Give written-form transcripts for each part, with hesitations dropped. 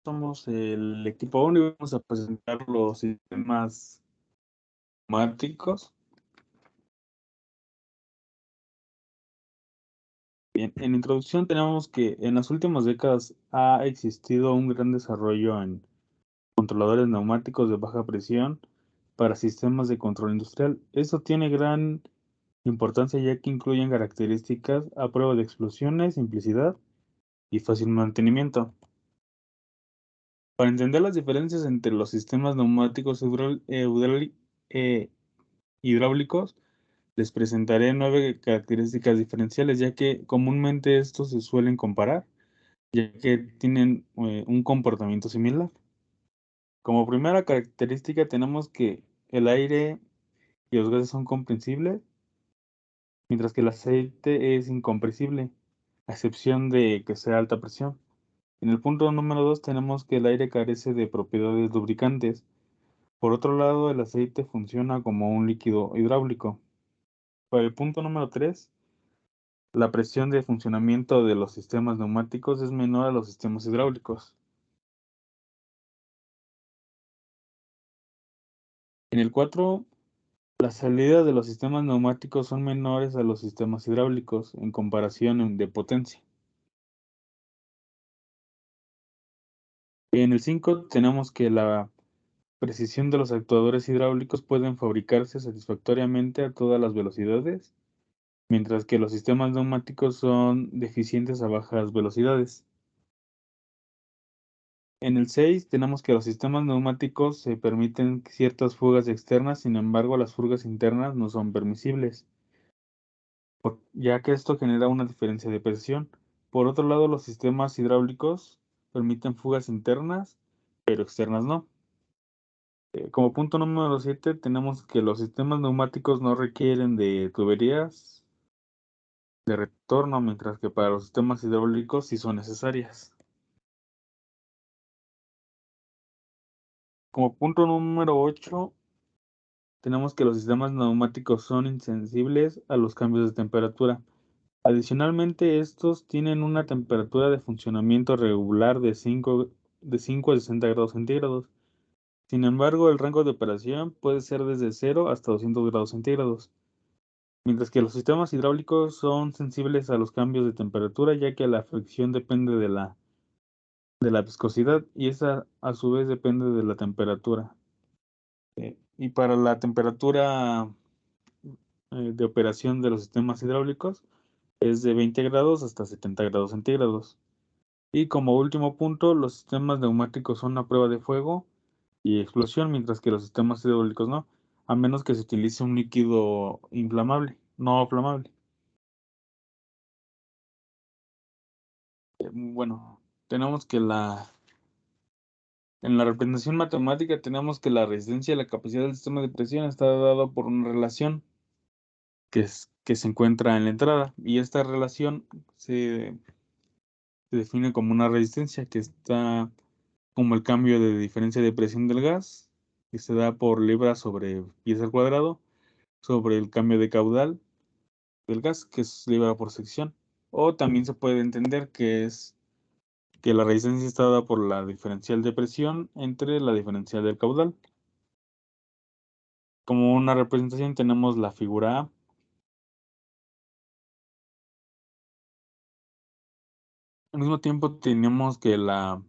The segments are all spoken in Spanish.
Somos el equipo 1 y vamos a presentar los sistemas neumáticos. Bien, en introducción tenemos que en las últimas décadas ha existido un gran desarrollo en controladores neumáticos de baja presión para sistemas de control industrial. Esto tiene gran importancia ya que incluyen características a prueba de explosiones, simplicidad y fácil mantenimiento. Para entender las diferencias entre los sistemas neumáticos hidráulicos, les presentaré 9 características diferenciales, ya que comúnmente estos se suelen comparar, ya que tienen un comportamiento similar. Como primera característica tenemos que el aire y los gases son compresibles, mientras que el aceite es incompresible, a excepción de que sea alta presión. En el punto número 2 tenemos que el aire carece de propiedades lubricantes. Por otro lado, el aceite funciona como un líquido hidráulico. Para el punto número 3, la presión de funcionamiento de los sistemas neumáticos es menor a los sistemas hidráulicos. En el 4, las salidas de los sistemas neumáticos son menores a los sistemas hidráulicos en comparación de potencia. En el 5 tenemos que la precisión de los actuadores hidráulicos pueden fabricarse satisfactoriamente a todas las velocidades, mientras que los sistemas neumáticos son deficientes a bajas velocidades. En el 6 tenemos que los sistemas neumáticos se permiten ciertas fugas externas, sin embargo las fugas internas no son permisibles, ya que esto genera una diferencia de presión. Por otro lado, los sistemas hidráulicos permiten fugas internas, pero externas no. Como punto número 7 tenemos que los sistemas neumáticos no requieren de tuberías de retorno, mientras que para los sistemas hidráulicos sí son necesarias. Como punto número 8 tenemos que los sistemas neumáticos son insensibles a los cambios de temperatura. Adicionalmente, estos tienen una temperatura de funcionamiento regular de 5 a 60 grados centígrados. Sin embargo, el rango de operación puede ser desde 0 hasta 200 grados centígrados, mientras que los sistemas hidráulicos son sensibles a los cambios de temperatura, ya que la fricción depende de la viscosidad y esa a su vez depende de la temperatura. Y para la temperatura de operación de los sistemas hidráulicos es de 20 grados hasta 70 grados centígrados. Y como último punto, los sistemas neumáticos son a prueba de fuego y explosión, mientras que los sistemas hidráulicos no, a menos que se utilice un líquido inflamable, no flamable. Bueno, tenemos que en la representación matemática tenemos que la resistencia y la capacidad del sistema de presión está dado por una relación que se encuentra en la entrada, y esta relación se define como una resistencia que está como el cambio de diferencia de presión del gas, que se da por libra sobre pies al cuadrado, sobre el cambio de caudal del gas, que es libra por sección. O también se puede entender que es que la resistencia está dada por la diferencial de presión entre la diferencial del caudal. Como una representación tenemos la figura A. Al mismo tiempo tenemos que la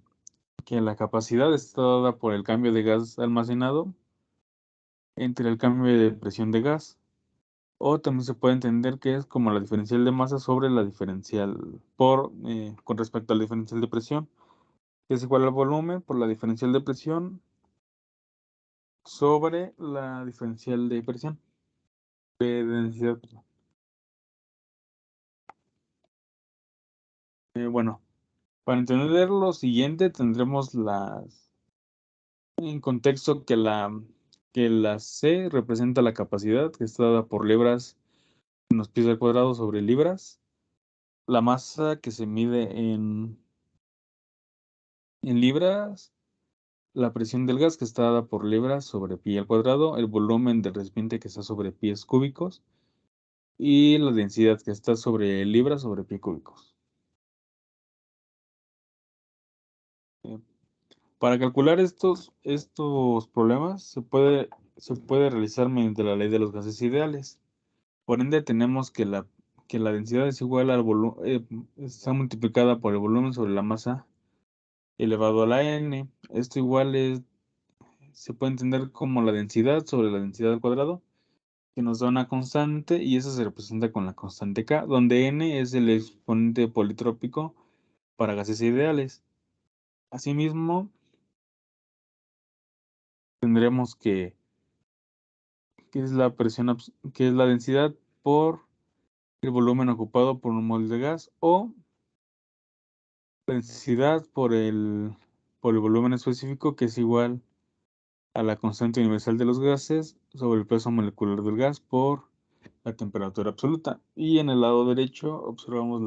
capacidad está dada por el cambio de gas almacenado entre el cambio de presión de gas. O también se puede entender que es como la diferencial de masa sobre la diferencial con respecto a la diferencial de presión, que es igual al volumen por la diferencial de presión sobre la diferencial de presión, de densidad, perdón. Bueno, para entender lo siguiente tendremos en contexto que la C representa la capacidad, que está dada por libras en los pies al cuadrado sobre libras. La masa que se mide en libras, la presión del gas que está dada por libras sobre pi al cuadrado, el volumen del recipiente que está sobre pies cúbicos y la densidad que está sobre libras sobre pi cúbicos. Para calcular estos problemas se puede realizar mediante la ley de los gases ideales. Por ende, tenemos que la densidad es igual al volumen, está multiplicada por el volumen sobre la masa elevado a la n. Esto igual se puede entender como la densidad sobre la densidad al cuadrado, que nos da una constante, y eso se representa con la constante K, donde n es el exponente politrópico para gases ideales. Asimismo, tendremos que es la presión, que es la densidad por el volumen ocupado por un mol de gas, o la densidad por el volumen específico, que es igual a la constante universal de los gases sobre el peso molecular del gas por la temperatura absoluta. Y en el lado derecho observamos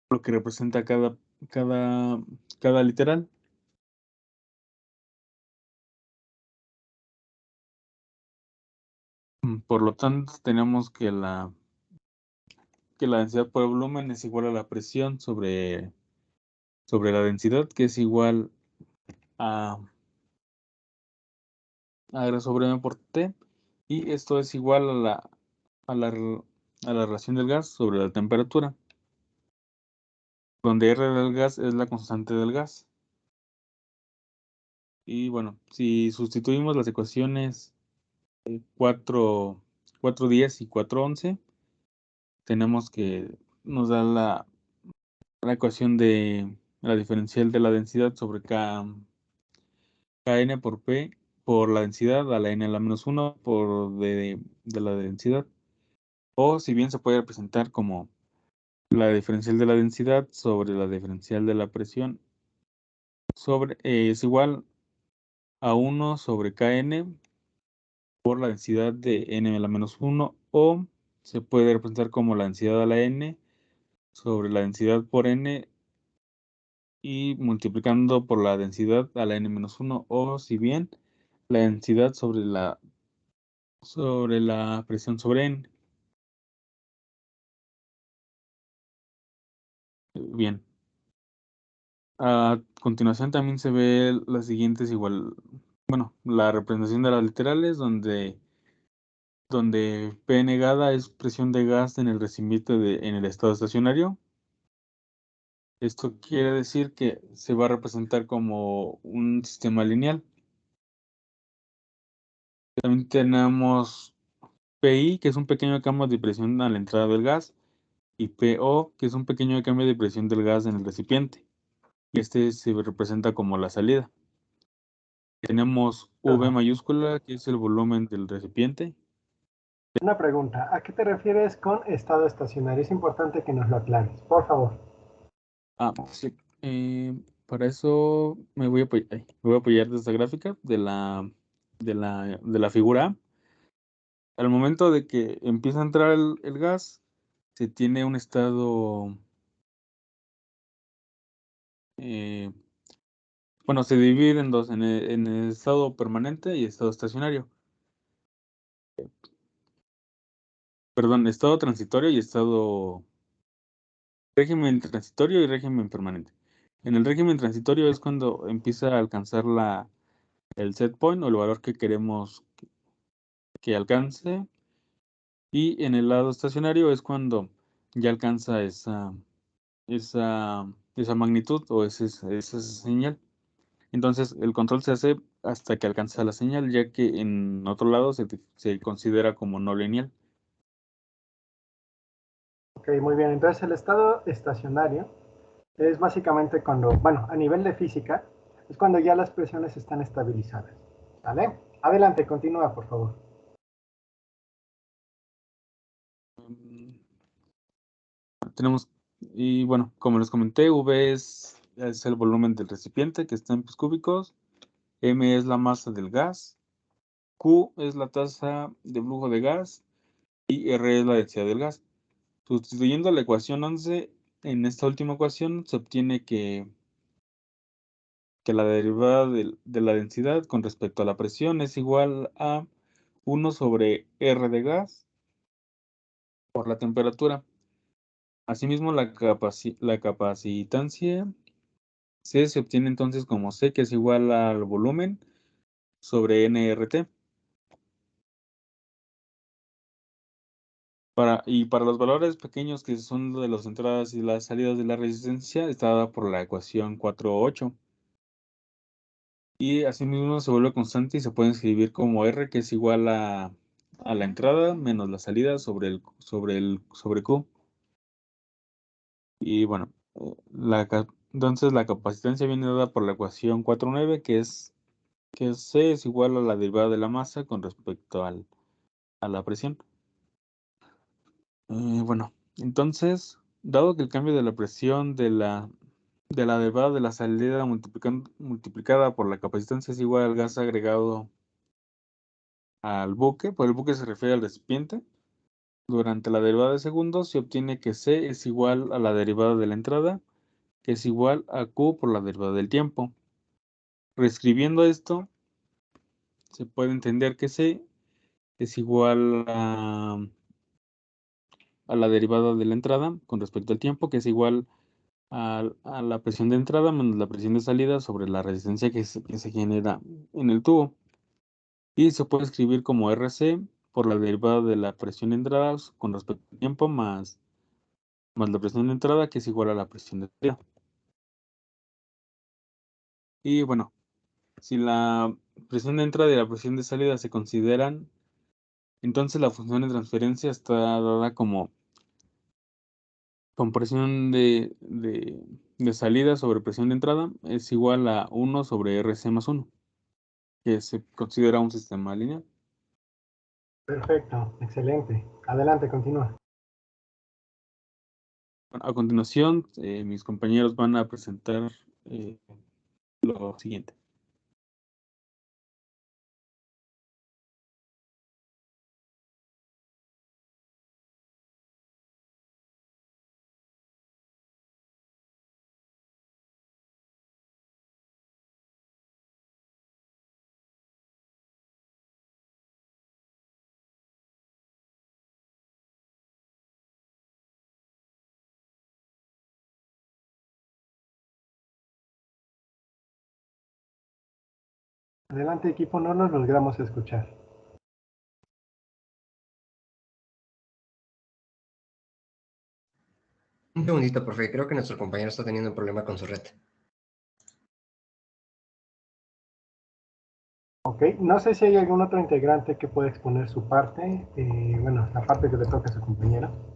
lo que representa cada literal. Por lo tanto, tenemos que la densidad por el volumen es igual a la presión sobre la densidad, que es igual a R sobre M por T, y esto es igual a la relación del gas sobre la temperatura, donde R del gas es la constante del gas. Y bueno, si sustituimos las ecuaciones 4.10 y 4.11, tenemos que nos da la ecuación de la diferencial de la densidad sobre Kn por P por la densidad a la n a la menos 1 por de la densidad. O si bien se puede representar como la diferencial de la densidad sobre la diferencial de la presión es igual a 1 sobre Kn por la densidad de n a la menos 1, o se puede representar como la densidad a la n sobre la densidad por n y multiplicando por la densidad a la n menos 1, o si bien la densidad sobre la presión sobre n. Bien. A continuación también se ve las siguientes igual, bueno, la representación de las literales, donde P negada es presión de gas en el recipiente en el estado estacionario. Esto quiere decir que se va a representar como un sistema lineal. También tenemos PI, que es un pequeño cambio de presión a la entrada del gas, y PO, que es un pequeño cambio de presión del gas en el recipiente. Este se representa como la salida. Tenemos V mayúscula, que es el volumen del recipiente. Una pregunta, ¿a qué te refieres con estado estacionario? Es importante que nos lo aclares, por favor. Sí. Para eso me voy a apoyar de esta gráfica de la figura A. Al momento de que empieza a entrar el gas, se tiene un estado, bueno, se divide en dos, en el estado permanente y estado estacionario. Perdón, estado transitorio y régimen transitorio y régimen permanente. En el régimen transitorio es cuando empieza a alcanzar el set point o el valor que queremos que alcance, y en el lado estacionario es cuando ya alcanza esa magnitud o esa señal. Entonces el control se hace hasta que alcanza la señal, ya que en otro lado se considera como no lineal. Ok, muy bien. Entonces el estado estacionario es básicamente cuando, bueno, a nivel de física, es cuando ya las presiones están estabilizadas. ¿Vale? Adelante, continúa, por favor. Tenemos, y bueno, como les comenté, V es el volumen del recipiente, que está en pies cúbicos. M es la masa del gas. Q es la tasa de flujo de gas. Y R es la densidad del gas. Sustituyendo la ecuación 11, en esta última ecuación se obtiene que la derivada de la densidad con respecto a la presión es igual a 1 sobre R de gas por la temperatura. Asimismo, la capacitancia C se obtiene entonces como C, que es igual al volumen sobre NRT. Y para los valores pequeños que son de las entradas y las salidas de la resistencia, está dada por la ecuación 4.8. Y asimismo se vuelve constante y se puede escribir como R, que es igual a la entrada menos la salida sobre Q. Y bueno, entonces la capacitancia viene dada por la ecuación 4.9, que C es igual a la derivada de la masa con respecto a la presión. Bueno, entonces, dado que el cambio de la presión de la derivada de la salida multiplicada por la capacitancia es igual al gas agregado al buque, por el buque se refiere al recipiente, durante la derivada de segundos se obtiene que C es igual a la derivada de la entrada, que es igual a Q por la derivada del tiempo. Reescribiendo esto, se puede entender que C es igual a la derivada de la entrada con respecto al tiempo, que es igual a la presión de entrada menos la presión de salida sobre la resistencia que se genera en el tubo. Y se puede escribir como RC por la derivada de la presión de entrada con respecto al tiempo más la presión de entrada, que es igual a la presión de salida. Y bueno, si la presión de entrada y la presión de salida se consideran, entonces la función de transferencia está dada como con presión de salida sobre presión de entrada es igual a 1 sobre RC más 1, que se considera un sistema lineal. Perfecto, excelente. Adelante, continúa. A continuación, mis compañeros van a presentar lo siguiente. Adelante, equipo, no nos logramos escuchar. Un segundito, profe. Creo que nuestro compañero está teniendo un problema con su red. Ok, no sé si hay algún otro integrante que pueda exponer su parte, bueno, la parte que le toca a su compañero.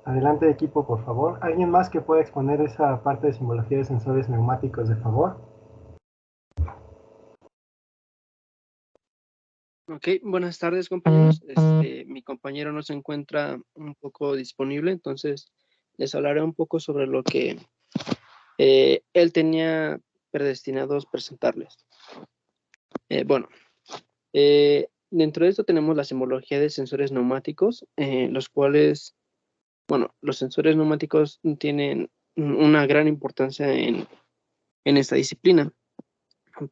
Adelante, equipo, por favor. ¿Alguien más que pueda exponer esa parte de simbología de sensores neumáticos, de favor? Ok, buenas tardes, compañeros. Mi compañero no se encuentra un poco disponible, entonces les hablaré un poco sobre lo que él tenía predestinados presentarles. Bueno, dentro de esto tenemos la simbología de sensores neumáticos, los cuales, bueno, los sensores neumáticos tienen una gran importancia en esta disciplina.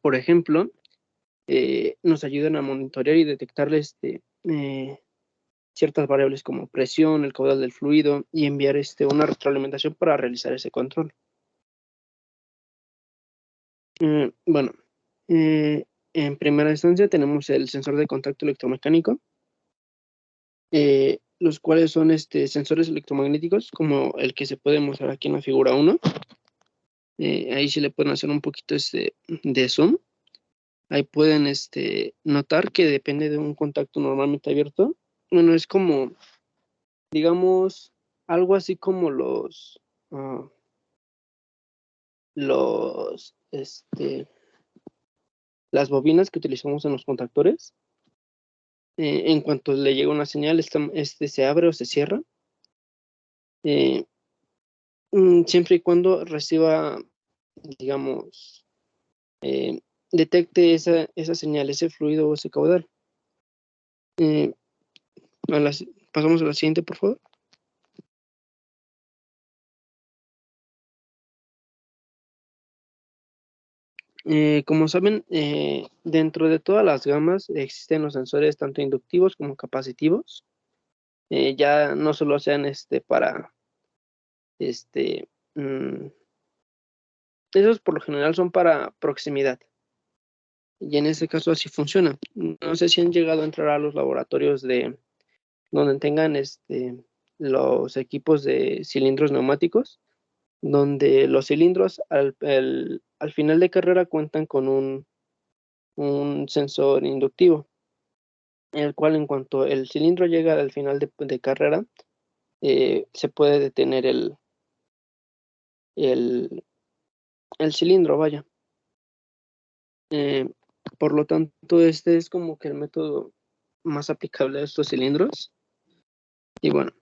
Por ejemplo, nos ayudan a monitorear y detectarles ciertas variables como presión, el caudal del fluido y enviar una retroalimentación para realizar ese control. Bueno, en primera instancia tenemos el sensor de contacto electromecánico, los cuales son sensores electromagnéticos como el que se puede mostrar aquí en la figura 1. Ahí sí le pueden hacer un poquito de zoom. Ahí pueden notar que depende de un contacto normalmente abierto. Bueno, es como, digamos, algo así como las bobinas que utilizamos en los contactores. En cuanto le llega una señal, se abre o se cierra. siempre y cuando reciba, digamos, detecte esa señal, ese fluido o ese caudal. Pasamos a la siguiente, por favor. Como saben, dentro de todas las gamas existen los sensores tanto inductivos como capacitivos. Ya no solo sean para esos por lo general son para proximidad. Y en este caso así funciona. No sé si han llegado a entrar a los laboratorios donde tengan los equipos de cilindros neumáticos, donde los cilindros al final de carrera cuentan con un sensor inductivo, el cual en cuanto el cilindro llega al final de carrera, se puede detener el cilindro, vaya. Por lo tanto, este es como que el método más aplicable a estos cilindros. Y bueno,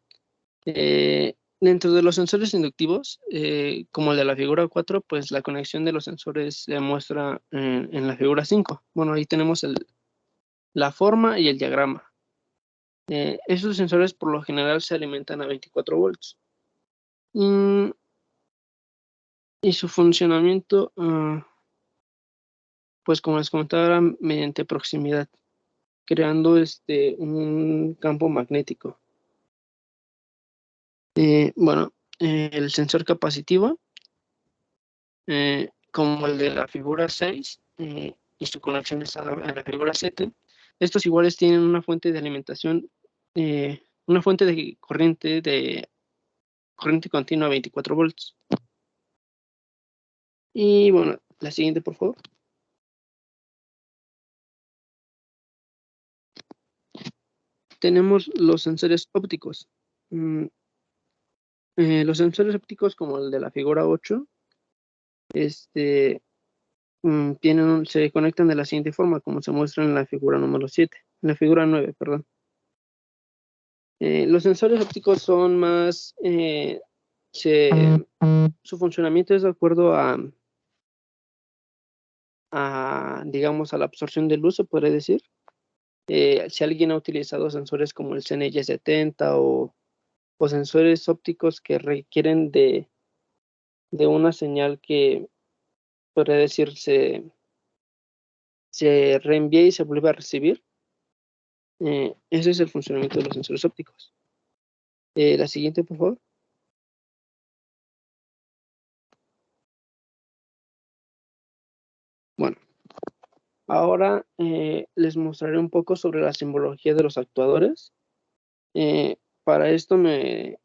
dentro de los sensores inductivos, como el de la figura 4, pues la conexión de los sensores se muestra en la figura 5. Bueno, ahí tenemos la forma y el diagrama. Esos sensores por lo general se alimentan a 24 volts. Y su funcionamiento, pues como les comentaba, era mediante proximidad, creando un campo magnético. Bueno, el sensor capacitivo, como el de la figura 6, y su conexión está en la figura 7, estos iguales tienen una fuente de alimentación, una fuente de corriente continua a 24 volts. Y bueno, la siguiente, por favor. Tenemos los sensores ópticos. Los sensores ópticos, como el de la figura 8, se conectan de la siguiente forma, como se muestra en la figura número 7, en la figura 9, perdón. Los sensores ópticos son más, su funcionamiento es de acuerdo digamos, a la absorción de luz, se podría decir. Si alguien ha utilizado sensores como el CNY70 o sensores ópticos que requieren de una señal que, podría decir, se reenvía y se vuelve a recibir. Ese es el funcionamiento de los sensores ópticos. La siguiente, por favor. Bueno, ahora les mostraré un poco sobre la simbología de los actuadores. Para esto me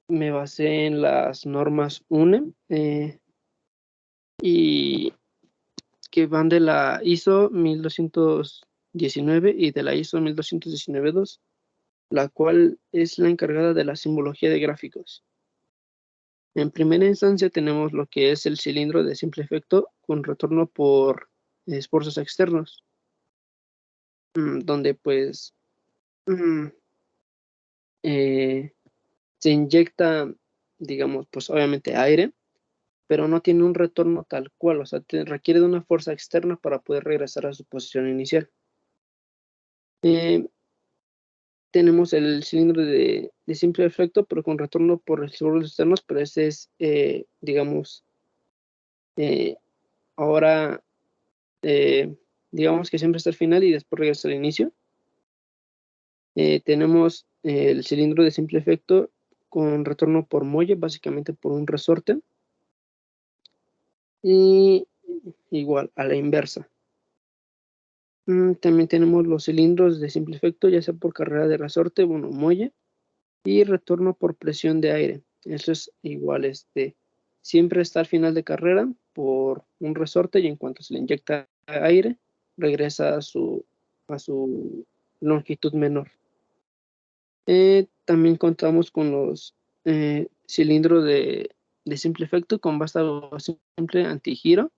basé en las normas UNEM y que van de la ISO 1219 y de la ISO 1219-2, la cual es la encargada de la simbología de gráficos. En primera instancia tenemos lo que es el cilindro de simple efecto con retorno por esfuerzos externos, donde pues se inyecta, digamos, pues obviamente aire, pero no tiene un retorno tal cual, o sea, requiere de una fuerza externa para poder regresar a su posición inicial. Tenemos el cilindro de simple efecto, pero con retorno por esfuerzos externos, pero ese es, digamos, ahora, digamos que siempre está al final y después regresa al inicio. Tenemos el cilindro de simple efecto con retorno por muelle, básicamente por un resorte. Y igual, a la inversa. También tenemos los cilindros de simple efecto, ya sea por carrera de resorte, bueno, muelle, y retorno por presión de aire. Eso es igual, siempre está al final de carrera por un resorte y en cuanto se le inyecta aire, regresa a su longitud menor. También contamos con los cilindros de simple efecto con vástago simple antigiro,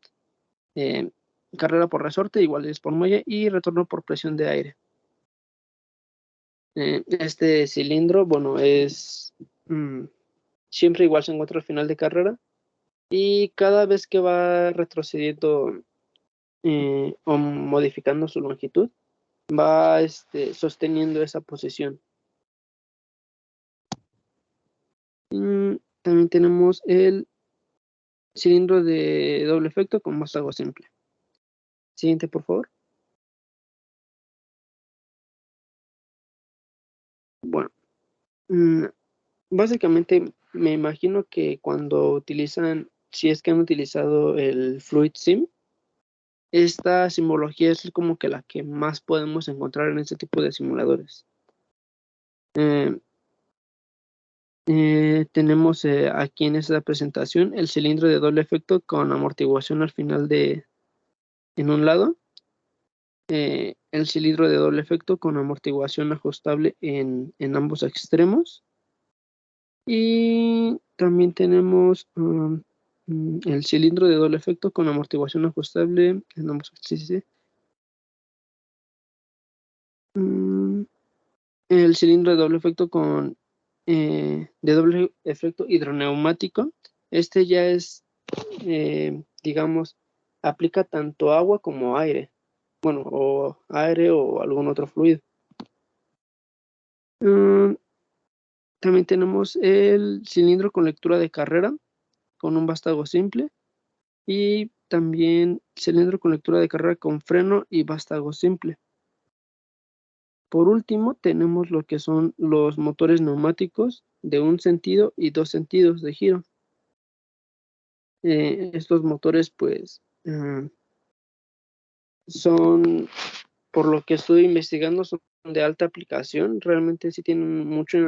carrera por resorte, igual es por muelle, y retorno por presión de aire. Este cilindro, bueno, es siempre igual se encuentra al final de carrera y cada vez que va retrocediendo o modificando su longitud, va sosteniendo esa posición. También tenemos el cilindro de doble efecto con vástago simple. Siguiente, por favor. Bueno, básicamente me imagino que cuando utilizan, si es que han utilizado el Fluid Sim, esta simbología es como que la que más podemos encontrar en este tipo de simuladores. Tenemos aquí en esta presentación el cilindro de doble efecto con amortiguación al final en un lado, el cilindro de doble efecto con amortiguación ajustable en ambos extremos, y también tenemos el cilindro de doble efecto con amortiguación ajustable en ambos extremos. El cilindro de doble efecto de doble efecto hidroneumático. Este ya es, digamos, aplica tanto agua como aire. Bueno, o aire o algún otro fluido. También tenemos el cilindro con lectura de carrera con un vástago simple. Y también cilindro con lectura de carrera con freno y vástago simple. Por último, tenemos lo que son los motores neumáticos de un sentido y 2 sentidos de giro. Estos motores, pues, son, por lo que estoy investigando, son de alta aplicación. Realmente sí tienen mucha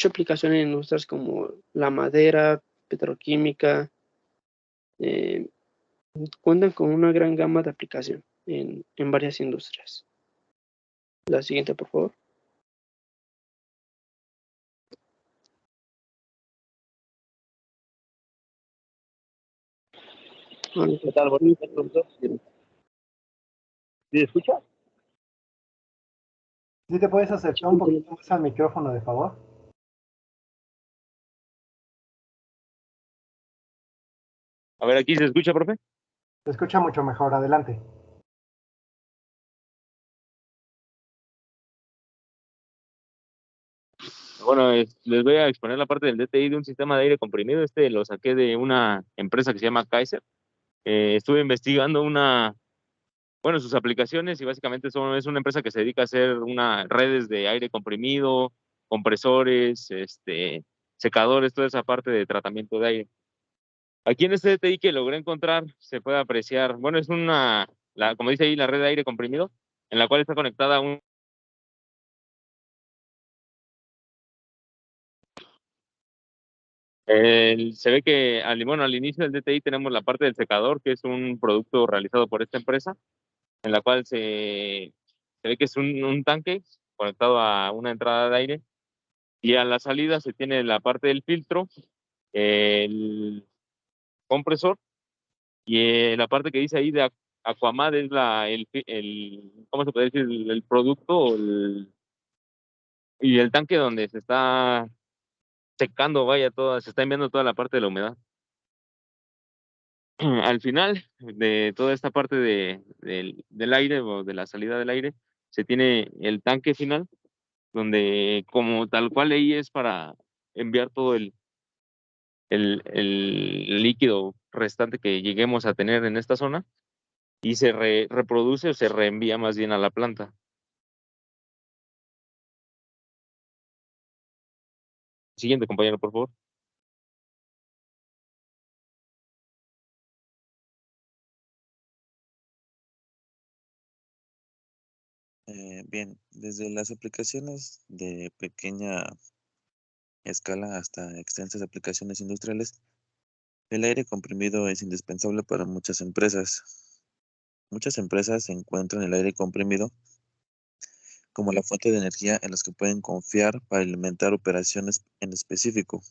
aplicación en industrias como la madera, petroquímica. Cuentan con una gran gama de aplicación en varias industrias. La siguiente, por favor. ¿Qué tal? Buenas tardes. ¿Sí escucha? ¿Sí te puedes acercar un poquito más al micrófono, de favor? A ver, ¿aquí se escucha, profe? Se escucha mucho mejor, adelante. Bueno, les voy a exponer la parte del DTI de un sistema de aire comprimido. Lo saqué de una empresa que se llama Kaiser. Estuve investigando sus aplicaciones, y básicamente es una empresa que se dedica a hacer redes de aire comprimido, compresores, secadores, toda esa parte de tratamiento de aire. Aquí en este DTI que logré encontrar se puede apreciar, bueno, es como dice ahí, la red de aire comprimido, en la cual está conectada se ve que al inicio del DTI tenemos la parte del secador, que es un producto realizado por esta empresa, en la cual se ve que es un tanque conectado a una entrada de aire, y a la salida se tiene la parte del filtro, el compresor, y la parte que dice ahí de Aquamad es ¿cómo se puede decir? El producto y el tanque donde se está secando, se está enviando toda la parte de la humedad. Al final de toda esta parte del aire, o de la salida del aire, se tiene el tanque final, donde como tal cual ahí es para enviar todo el líquido restante que lleguemos a tener en esta zona, y se reproduce o se reenvía más bien a la planta. Siguiente, compañero, por favor. Bien, desde las aplicaciones de pequeña escala hasta extensas aplicaciones industriales, el aire comprimido es indispensable para muchas empresas. Muchas empresas encuentran el aire comprimido como la fuente de energía en las que pueden confiar para alimentar operaciones en específico,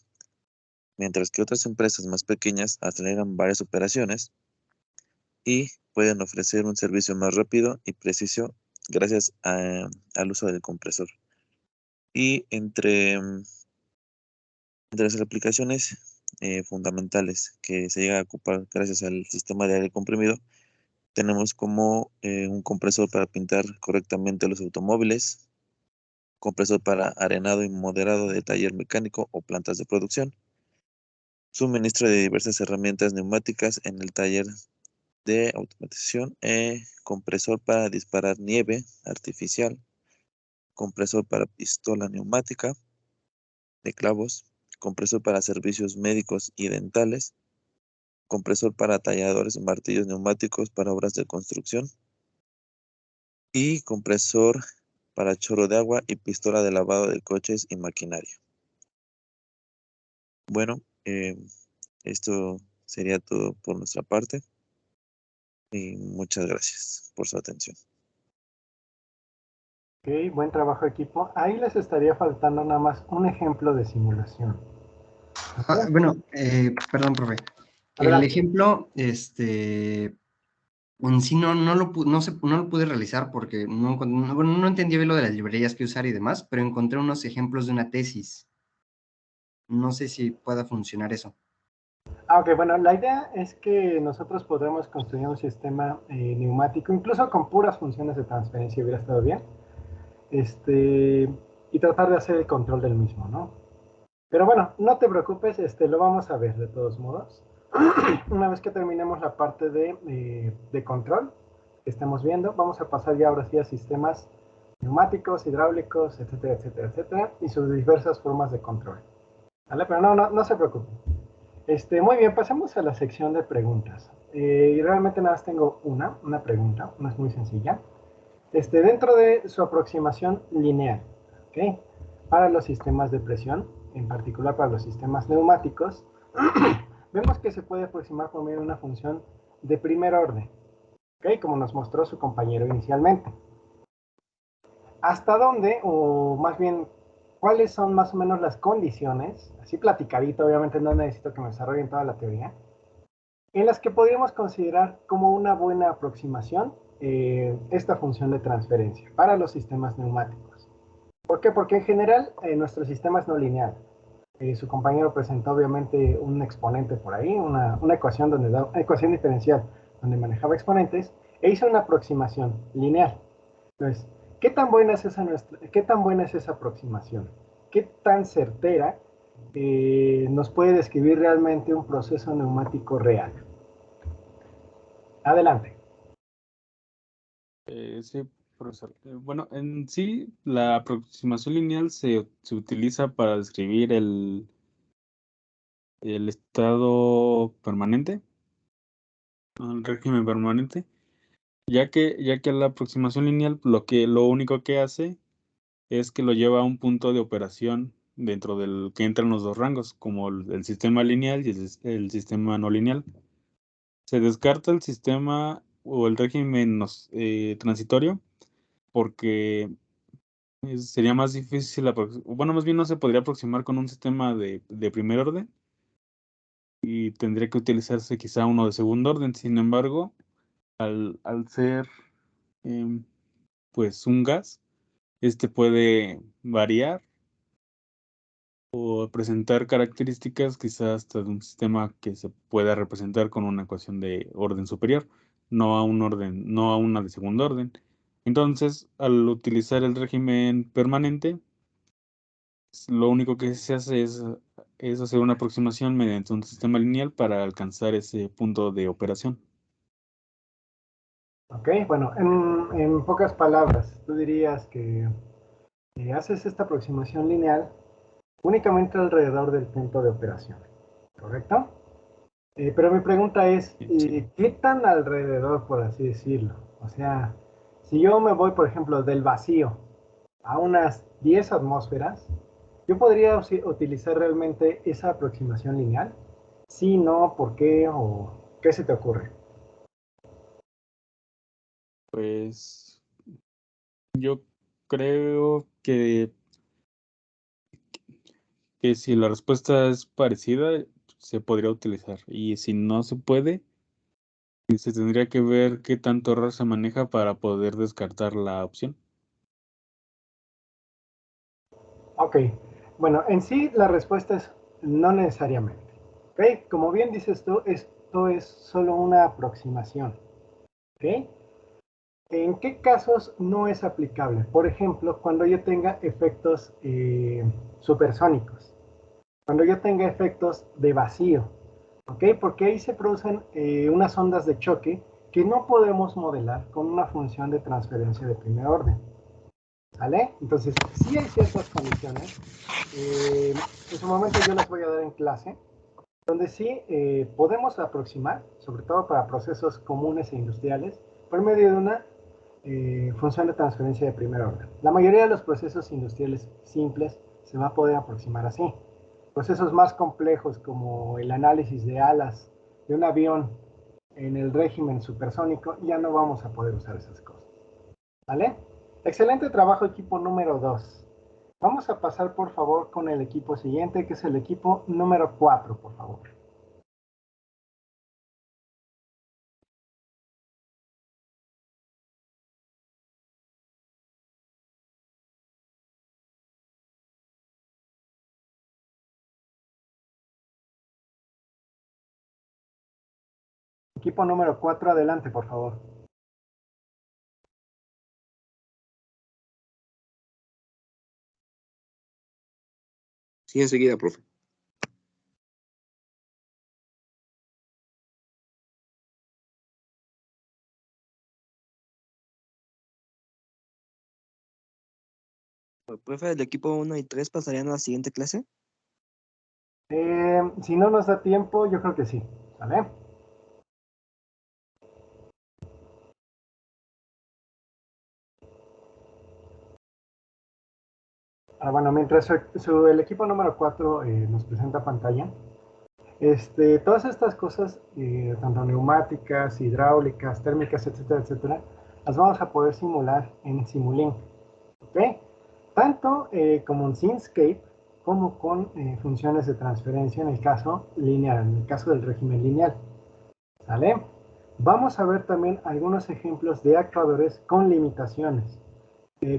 mientras que otras empresas más pequeñas aceleran varias operaciones y pueden ofrecer un servicio más rápido y preciso gracias al uso del compresor. Y entre las aplicaciones fundamentales que se llega a ocupar gracias al sistema de aire comprimido, tenemos como un compresor para pintar correctamente los automóviles, compresor para arenado y moderado de taller mecánico o plantas de producción, suministro de diversas herramientas neumáticas en el taller de automatización, compresor para disparar nieve artificial, compresor para pistola neumática de clavos, compresor para servicios médicos y dentales, compresor para talladores y martillos neumáticos para obras de construcción y compresor para chorro de agua y pistola de lavado de coches y maquinaria. Bueno, esto sería todo por nuestra parte y muchas gracias por su atención. Ok, buen trabajo equipo. Ahí les estaría faltando nada más un ejemplo de simulación. Bueno, perdón, profe. El Adelante. ejemplo, en sí no lo pude realizar porque no entendí bien lo de las librerías que usar y demás, pero encontré unos ejemplos de una tesis. No sé si pueda funcionar eso. Ok, bueno, la idea es que nosotros podremos construir un sistema neumático, incluso con puras funciones de transferencia hubiera estado bien, y tratar de hacer el control del mismo, ¿no? Pero bueno, no te preocupes, lo vamos a ver de todos modos. Una vez que terminemos la parte de control que estemos viendo, vamos a pasar ya ahora sí a sistemas neumáticos, hidráulicos, etcétera, etcétera, etcétera, y sus diversas formas de control. ¿Vale? Pero no se preocupen. Muy bien, pasemos a la sección de preguntas. Y realmente nada más tengo una pregunta, una es muy sencilla. Dentro de su aproximación lineal, ¿ok? Para los sistemas de presión, en particular para los sistemas neumáticos, vemos que se puede aproximar por medio de una función de primer orden, ¿ok? Como nos mostró su compañero inicialmente. ¿Hasta dónde, o más bien, cuáles son más o menos las condiciones, así platicadito, obviamente no necesito que me desarrollen toda la teoría, en las que podríamos considerar como una buena aproximación esta función de transferencia para los sistemas neumáticos? ¿Por qué? Porque en general nuestro sistema es no lineal. Su compañero presentó obviamente un exponente por ahí, una ecuación, una ecuación diferencial donde manejaba exponentes, e hizo una aproximación lineal. Entonces, ¿qué tan buena es esa aproximación? ¿Qué tan certera nos puede describir realmente un proceso neumático real? Adelante. Sí, profesor. Bueno, en sí, la aproximación lineal se utiliza para describir el estado permanente, el régimen permanente, ya que la aproximación lineal lo único que hace es que lo lleva a un punto de operación dentro del que entran los dos rangos, como el sistema lineal y el sistema no lineal. Se descarta el sistema o el régimen transitorio porque sería más difícil, bueno, más bien no se podría aproximar con un sistema de primer orden y tendría que utilizarse quizá uno de segundo orden. Sin embargo, al ser pues un gas, este puede variar o presentar características quizás hasta de un sistema que se pueda representar con una ecuación de orden superior, no a una de segundo orden. Entonces, al utilizar el régimen permanente, lo único que se hace es hacer una aproximación mediante un sistema lineal para alcanzar ese punto de operación. Ok, bueno, en pocas palabras, tú dirías que haces esta aproximación lineal únicamente alrededor del punto de operación, ¿correcto? Pero mi pregunta es, Sí. ¿qué tan alrededor, por así decirlo? O sea, si yo me voy, por ejemplo, del vacío a unas 10 atmósferas, ¿yo podría utilizar realmente esa aproximación lineal? Sí, no, ¿por qué? ¿O qué se te ocurre? Pues yo creo que si la respuesta es parecida, se podría utilizar. Y si no se puede, se tendría que ver qué tanto error se maneja para poder descartar la opción. Ok, bueno, en sí la respuesta es no necesariamente. ¿Ok? Como bien dices tú, esto es solo una aproximación. ¿Ok? ¿En qué casos no es aplicable? Por ejemplo, cuando yo tenga efectos supersónicos, cuando yo tenga efectos de vacío, ¿ok? Porque ahí se producen unas ondas de choque que no podemos modelar con una función de transferencia de primer orden. ¿Vale? Entonces, sí hay ciertas condiciones. En su momento yo las voy a dar en clase, donde sí podemos aproximar, sobre todo para procesos comunes e industriales, por medio de una función de transferencia de primer orden. La mayoría de los procesos industriales simples se va a poder aproximar así. Procesos más complejos como el análisis de alas de un avión en el régimen supersónico, ya no vamos a poder usar esas cosas. ¿Vale? Excelente trabajo, equipo número 2. Vamos a pasar, por favor, con el equipo siguiente, que es el equipo número 4, por favor. Equipo número 4, adelante, por favor. Sí, enseguida, profe. Profe, ¿del equipo 1 y 3 pasarían a la siguiente clase? Si no nos da tiempo, yo creo que sí. ¿Vale? Bueno, mientras el equipo número 4 nos presenta pantalla, todas estas cosas, tanto neumáticas, hidráulicas, térmicas, etcétera, etcétera, las vamos a poder simular en Simulink. ¿Ok? Tanto como en Simscape, como con funciones de transferencia en el caso lineal, en el caso del régimen lineal. ¿Sale? Vamos a ver también algunos ejemplos de actuadores con limitaciones,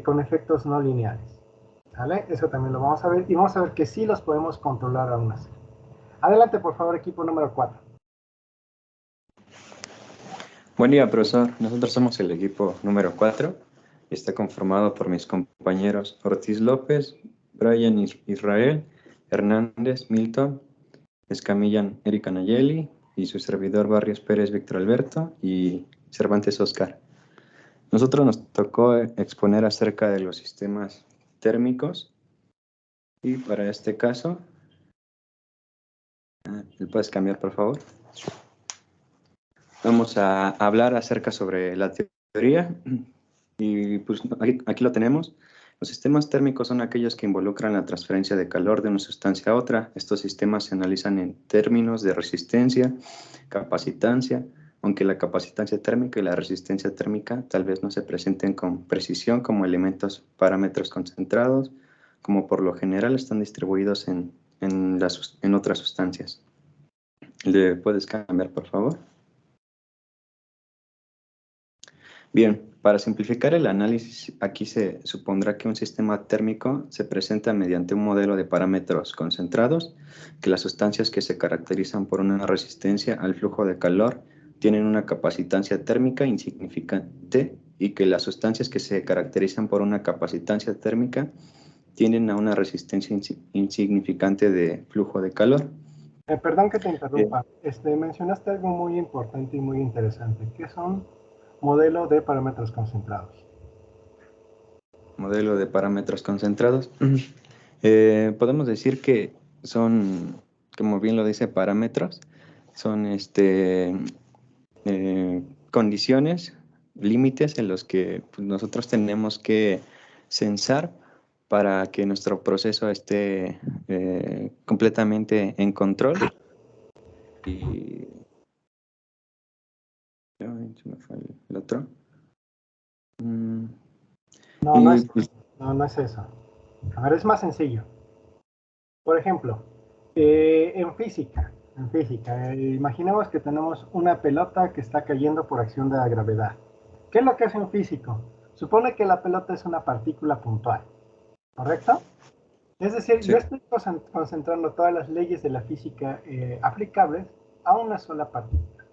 con efectos no lineales. ¿Sale? Eso también lo vamos a ver y vamos a ver que sí los podemos controlar aún así. Adelante, por favor, equipo número 4. Buen día, profesor. Nosotros somos el equipo número 4 y está conformado por mis compañeros Ortiz López, Brian Israel, Hernández Milton, Escamillan Erika Nayeli y su servidor Barrios Pérez Víctor Alberto y Cervantes Oscar. Nosotros nos tocó exponer acerca de los sistemas térmicos y para este caso, ¿le puedes cambiar, por favor? Vamos a hablar acerca sobre la teoría y pues aquí lo tenemos. Los sistemas térmicos son aquellos que involucran la transferencia de calor de una sustancia a otra. Estos sistemas se analizan en términos de resistencia, capacitancia, aunque la capacitancia térmica y la resistencia térmica tal vez no se presenten con precisión como elementos parámetros concentrados, como por lo general están distribuidos en otras sustancias. ¿Le puedes cambiar, por favor? Bien, para simplificar el análisis, aquí se supondrá que un sistema térmico se presenta mediante un modelo de parámetros concentrados, que las sustancias que se caracterizan por una resistencia al flujo de calor tienen una capacitancia térmica insignificante y que las sustancias que se caracterizan por una capacitancia térmica tienen a una resistencia insignificante de flujo de calor. Perdón que te interrumpa. Mencionaste algo muy importante y muy interesante, que son modelo de parámetros concentrados. Modelo de parámetros concentrados. Podemos decir que son, como bien lo dice, parámetros. Son condiciones, límites en los que pues, nosotros tenemos que censar para que nuestro proceso esté completamente en control. Y se me fue el otro. No, no es eso. A ver, es más sencillo. Por ejemplo, en física, imaginemos que tenemos una pelota que está cayendo por acción de la gravedad. ¿Qué es lo que hace un físico? Supone que la pelota es una partícula puntual, ¿correcto? Es decir, Sí. yo estoy concentrando todas las leyes de la física aplicables a una sola partícula.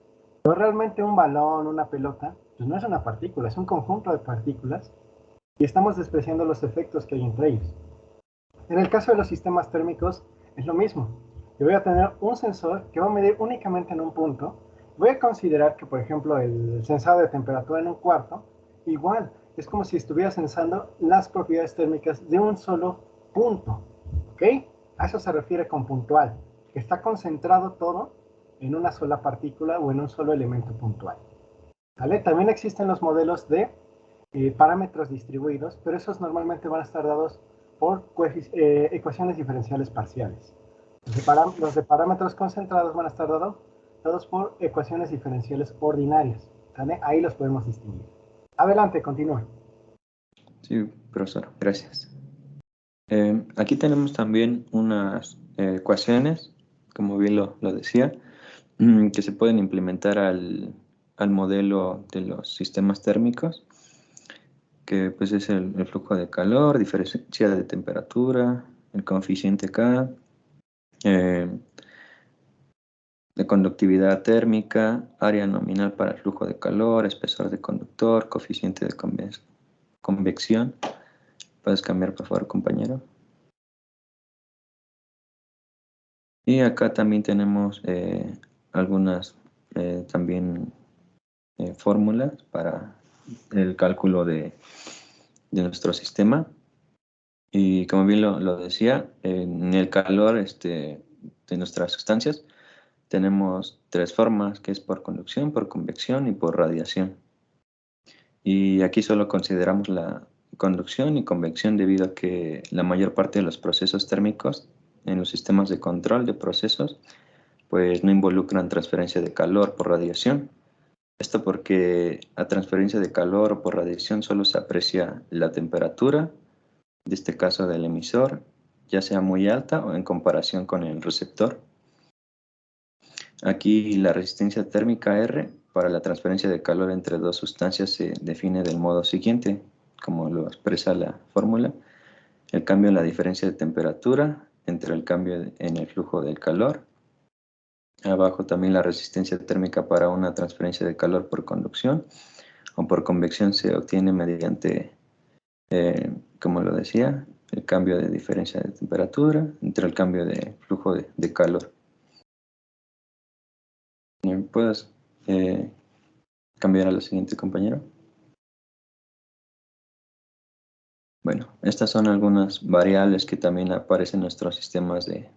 Pero realmente un balón, una pelota, pues no es una partícula, es un conjunto de partículas y estamos despreciando los efectos que hay entre ellos. En el caso de los sistemas térmicos es lo mismo. Yo voy a tener un sensor que va a medir únicamente en un punto. Voy a considerar que, por ejemplo, el sensado de temperatura en un cuarto, igual, es como si estuviera sensando las propiedades térmicas de un solo punto. ¿Ok? A eso se refiere con puntual, que está concentrado todo en una sola partícula o en un solo elemento puntual. ¿Vale? También existen los modelos de parámetros distribuidos, pero esos normalmente van a estar dados por ecuaciones diferenciales parciales. Los de parámetros concentrados van a estar dados por ecuaciones diferenciales ordinarias. ¿Vale? Ahí los podemos distinguir. Adelante, continúe. Sí, profesor, gracias. Aquí tenemos también unas ecuaciones, como bien lo decía, que se pueden implementar al modelo de los sistemas térmicos, que pues es el flujo de calor, diferencia de temperatura, el coeficiente K, de conductividad térmica, área nominal para el flujo de calor, espesor de conductor, coeficiente de convección. ¿Puedes cambiar, por favor, compañero? Y acá también tenemos algunas también fórmulas para el cálculo de nuestro sistema. Y como bien lo decía, en el calor de nuestras sustancias tenemos tres formas, que es por conducción, por convección y por radiación. Y aquí solo consideramos la conducción y convección debido a que la mayor parte de los procesos térmicos en los sistemas de control de procesos pues no involucran transferencia de calor por radiación. Esto porque a transferencia de calor o por radiación solo se aprecia la temperatura, de este caso del emisor, ya sea muy alta o en comparación con el receptor. Aquí la resistencia térmica R para la transferencia de calor entre dos sustancias se define del modo siguiente, como lo expresa la fórmula: el cambio en la diferencia de temperatura entre el cambio en el flujo del calor. Abajo también la resistencia térmica para una transferencia de calor por conducción o por convección se obtiene mediante, como lo decía, el cambio de diferencia de temperatura entre el cambio de flujo de calor. ¿Puedes cambiar a la siguiente, compañero? Bueno, estas son algunas variables que también aparecen en nuestros sistemas de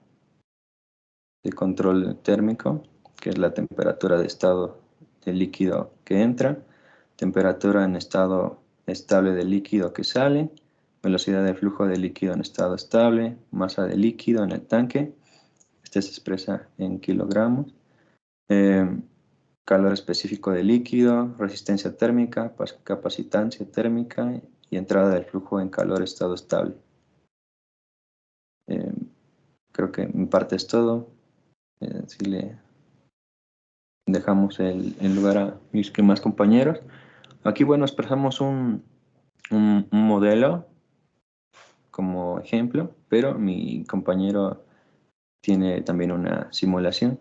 control térmico, que es la temperatura de estado del líquido que entra, temperatura en estado estable del líquido que sale, velocidad de flujo del líquido en estado estable, masa de líquido en el tanque, este se expresa en kilogramos, calor específico del líquido, resistencia térmica, capacitancia térmica y entrada del flujo en calor estado estable. Creo que mi parte es todo. Si le dejamos el lugar a mis demás compañeros. Aquí, bueno, expresamos un modelo como ejemplo, pero mi compañero tiene también una simulación.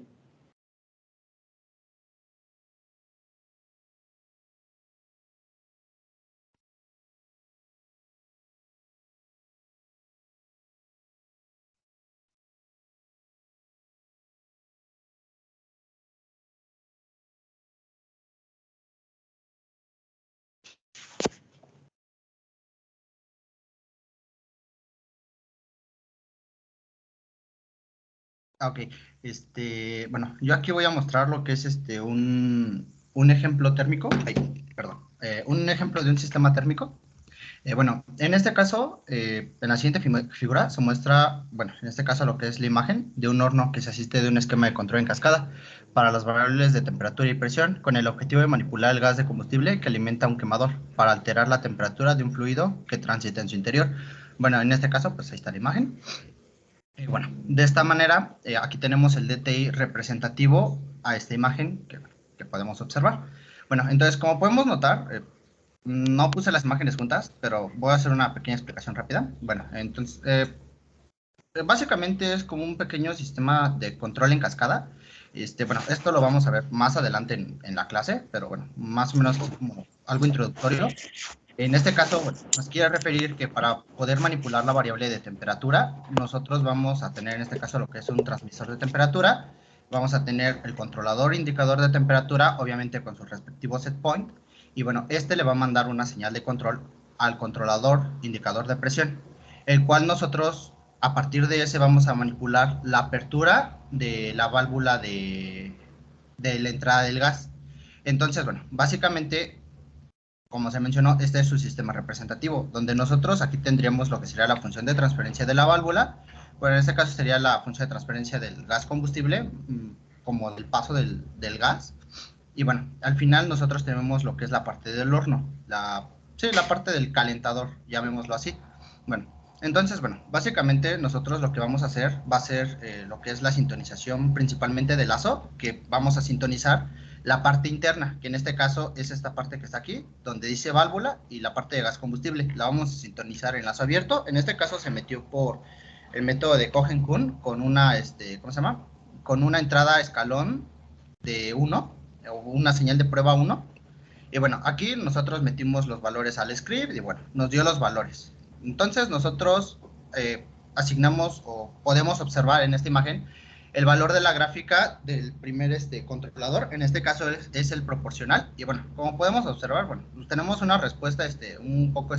Ok, bueno, yo aquí voy a mostrar lo que es un ejemplo térmico, un ejemplo de un sistema térmico. Bueno, en este caso, en la siguiente figura se muestra, bueno, en este caso lo que es la imagen de un horno que se asiste de un esquema de control en cascada para las variables de temperatura y presión con el objetivo de manipular el gas de combustible que alimenta un quemador para alterar la temperatura de un fluido que transita en su interior. Bueno, en este caso, pues ahí está la imagen. Bueno, de esta manera, aquí tenemos el DTI representativo a esta imagen que podemos observar. Bueno, entonces, como podemos notar, no puse las imágenes juntas, pero voy a hacer una pequeña explicación rápida. Bueno, entonces, básicamente es como un pequeño sistema de control en cascada. Bueno, esto lo vamos a ver más adelante en la clase, pero bueno, más o menos como algo introductorio. En este caso, bueno, nos quiere referir que para poder manipular la variable de temperatura, nosotros vamos a tener en este caso lo que es un transmisor de temperatura, vamos a tener el controlador indicador de temperatura, obviamente con su respectivo set point, y bueno, este le va a mandar una señal de control al controlador indicador de presión, el cual nosotros a partir de ese vamos a manipular la apertura de la válvula de la entrada del gas. Entonces, bueno, básicamente, como se mencionó, este es su sistema representativo, donde nosotros aquí tendríamos lo que sería la función de transferencia de la válvula. Bueno, en este caso sería la función de transferencia del gas combustible, como del paso del gas. Y bueno, al final nosotros tenemos lo que es la parte del horno, la parte del calentador, llamémoslo así. Bueno, entonces, bueno, básicamente nosotros lo que vamos a hacer va a ser lo que es la sintonización principalmente del lazo, que vamos a sintonizar la parte interna, que en este caso es esta parte que está aquí, donde dice válvula, y la parte de gas combustible, la vamos a sintonizar en lazo abierto. En este caso se metió por el método de Cohen-Kuhn con una, ¿cómo se llama? Con una entrada escalón de 1, o una señal de prueba 1. Y bueno, aquí nosotros metimos los valores al script y bueno, nos dio los valores. Entonces nosotros asignamos o podemos observar en esta imagen el valor de la gráfica del primer controlador, en este caso es el proporcional, y bueno, como podemos observar, bueno, tenemos una respuesta un poco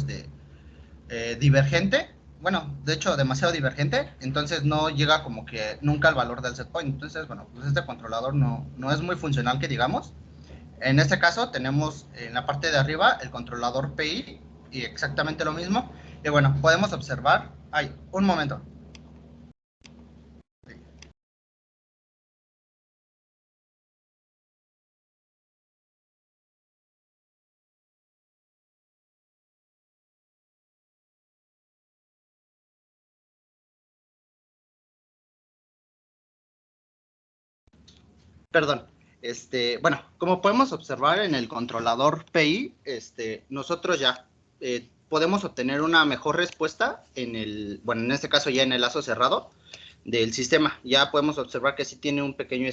divergente, bueno, de hecho demasiado divergente, entonces no llega como que nunca al valor del set point, entonces bueno, pues este controlador no es muy funcional que digamos. En este caso tenemos en la parte de arriba el controlador PI, y exactamente lo mismo, y bueno, podemos observar, un momento. Perdón, bueno, como podemos observar en el controlador PI, nosotros ya podemos obtener una mejor respuesta bueno, en este caso ya en el lazo cerrado del sistema. Ya podemos observar que sí tiene un pequeño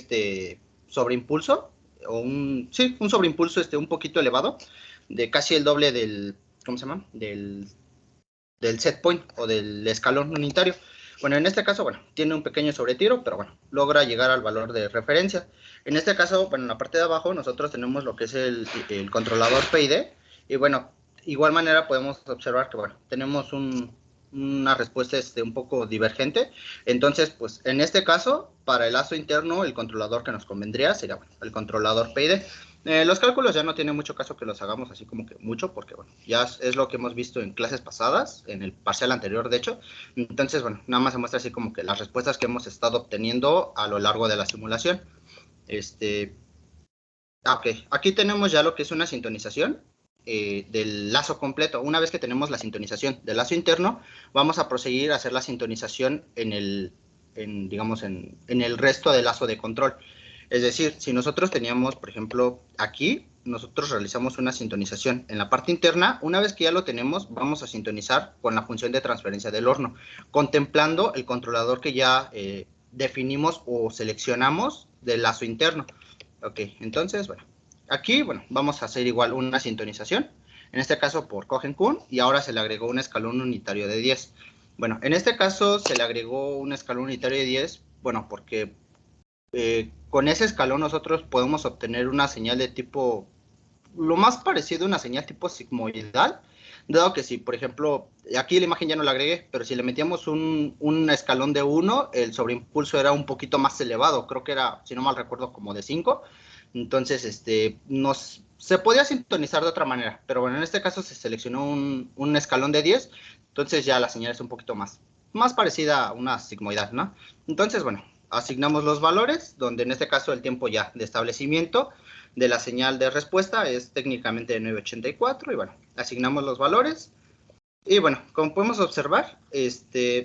sobreimpulso, o un sobreimpulso un poquito elevado, de casi el doble del, ¿cómo se llama? Del set point o del escalón unitario. Bueno, en este caso, bueno, tiene un pequeño sobretiro, pero bueno, logra llegar al valor de referencia. En este caso, bueno, en la parte de abajo nosotros tenemos lo que es el controlador PID, y bueno, igual manera podemos observar que, bueno, tenemos una respuesta un poco divergente. Entonces, pues, en este caso, para el lazo interno, el controlador que nos convendría sería, bueno, el controlador PID. Los cálculos ya no tiene mucho caso que los hagamos así como que mucho, porque bueno, ya es lo que hemos visto en clases pasadas, en el parcial anterior de hecho. Entonces, bueno, nada más se muestra así como que las respuestas que hemos estado obteniendo a lo largo de la simulación. Ok, aquí tenemos ya lo que es una sintonización del lazo completo. Una vez que tenemos la sintonización del lazo interno, vamos a proseguir a hacer la sintonización en el resto del lazo de control. Es decir, si nosotros teníamos, por ejemplo, aquí, nosotros realizamos una sintonización en la parte interna. Una vez que ya lo tenemos, vamos a sintonizar con la función de transferencia del horno, contemplando el controlador que ya definimos o seleccionamos del lazo interno. Ok, entonces, bueno, aquí, bueno, vamos a hacer igual una sintonización, en este caso por Cohen-Kuhn, y ahora se le agregó un escalón unitario de 10. Bueno, en este caso se le agregó un escalón unitario de 10, bueno, porque con ese escalón nosotros podemos obtener una señal de tipo, lo más parecido a una señal tipo sigmoidal, dado que si, por ejemplo, aquí la imagen ya no la agregué, pero si le metíamos un escalón de 1, el sobreimpulso era un poquito más elevado, creo que era, si no mal recuerdo, como de 5, entonces se podía sintonizar de otra manera, pero bueno, en este caso se seleccionó un escalón de 10, entonces ya la señal es un poquito más parecida a una sigmoidal, ¿no? Entonces, bueno, asignamos los valores, donde en este caso el tiempo ya de establecimiento de la señal de respuesta es técnicamente de 984, y bueno, asignamos los valores, y bueno, como podemos observar,